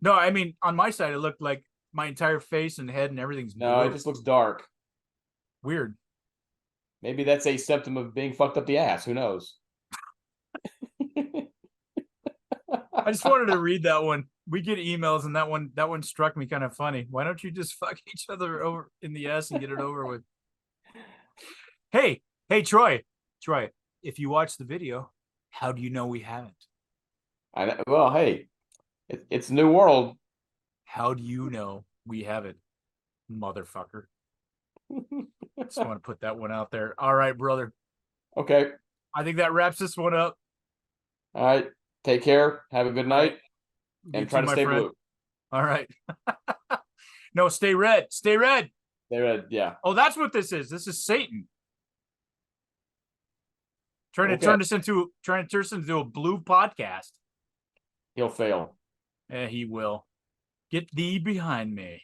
No, I mean, on my side, it looked like my entire face and head and everything's blue. No, it just looks dark. Weird. Maybe that's a symptom of being fucked up the ass. Who knows? I just wanted to read that one. We get emails, and that one struck me kind of funny. Why don't you just fuck each other over in the ass and get it over with? Hey, Troy, if you watch the video, how do you know we haven't? Well, hey, it's a new world. How do you know we haven't, motherfucker? Just want to put that one out there. All right, brother. Okay. I think that wraps this one up. All right. Take care. Have a good night. And try to stay friend. blue. All right. No, stay red. Stay red. Stay red. Yeah. Oh, that's what this is. This is Satan. Trying to turn this into a blue podcast. He'll fail. He will. Get thee behind me.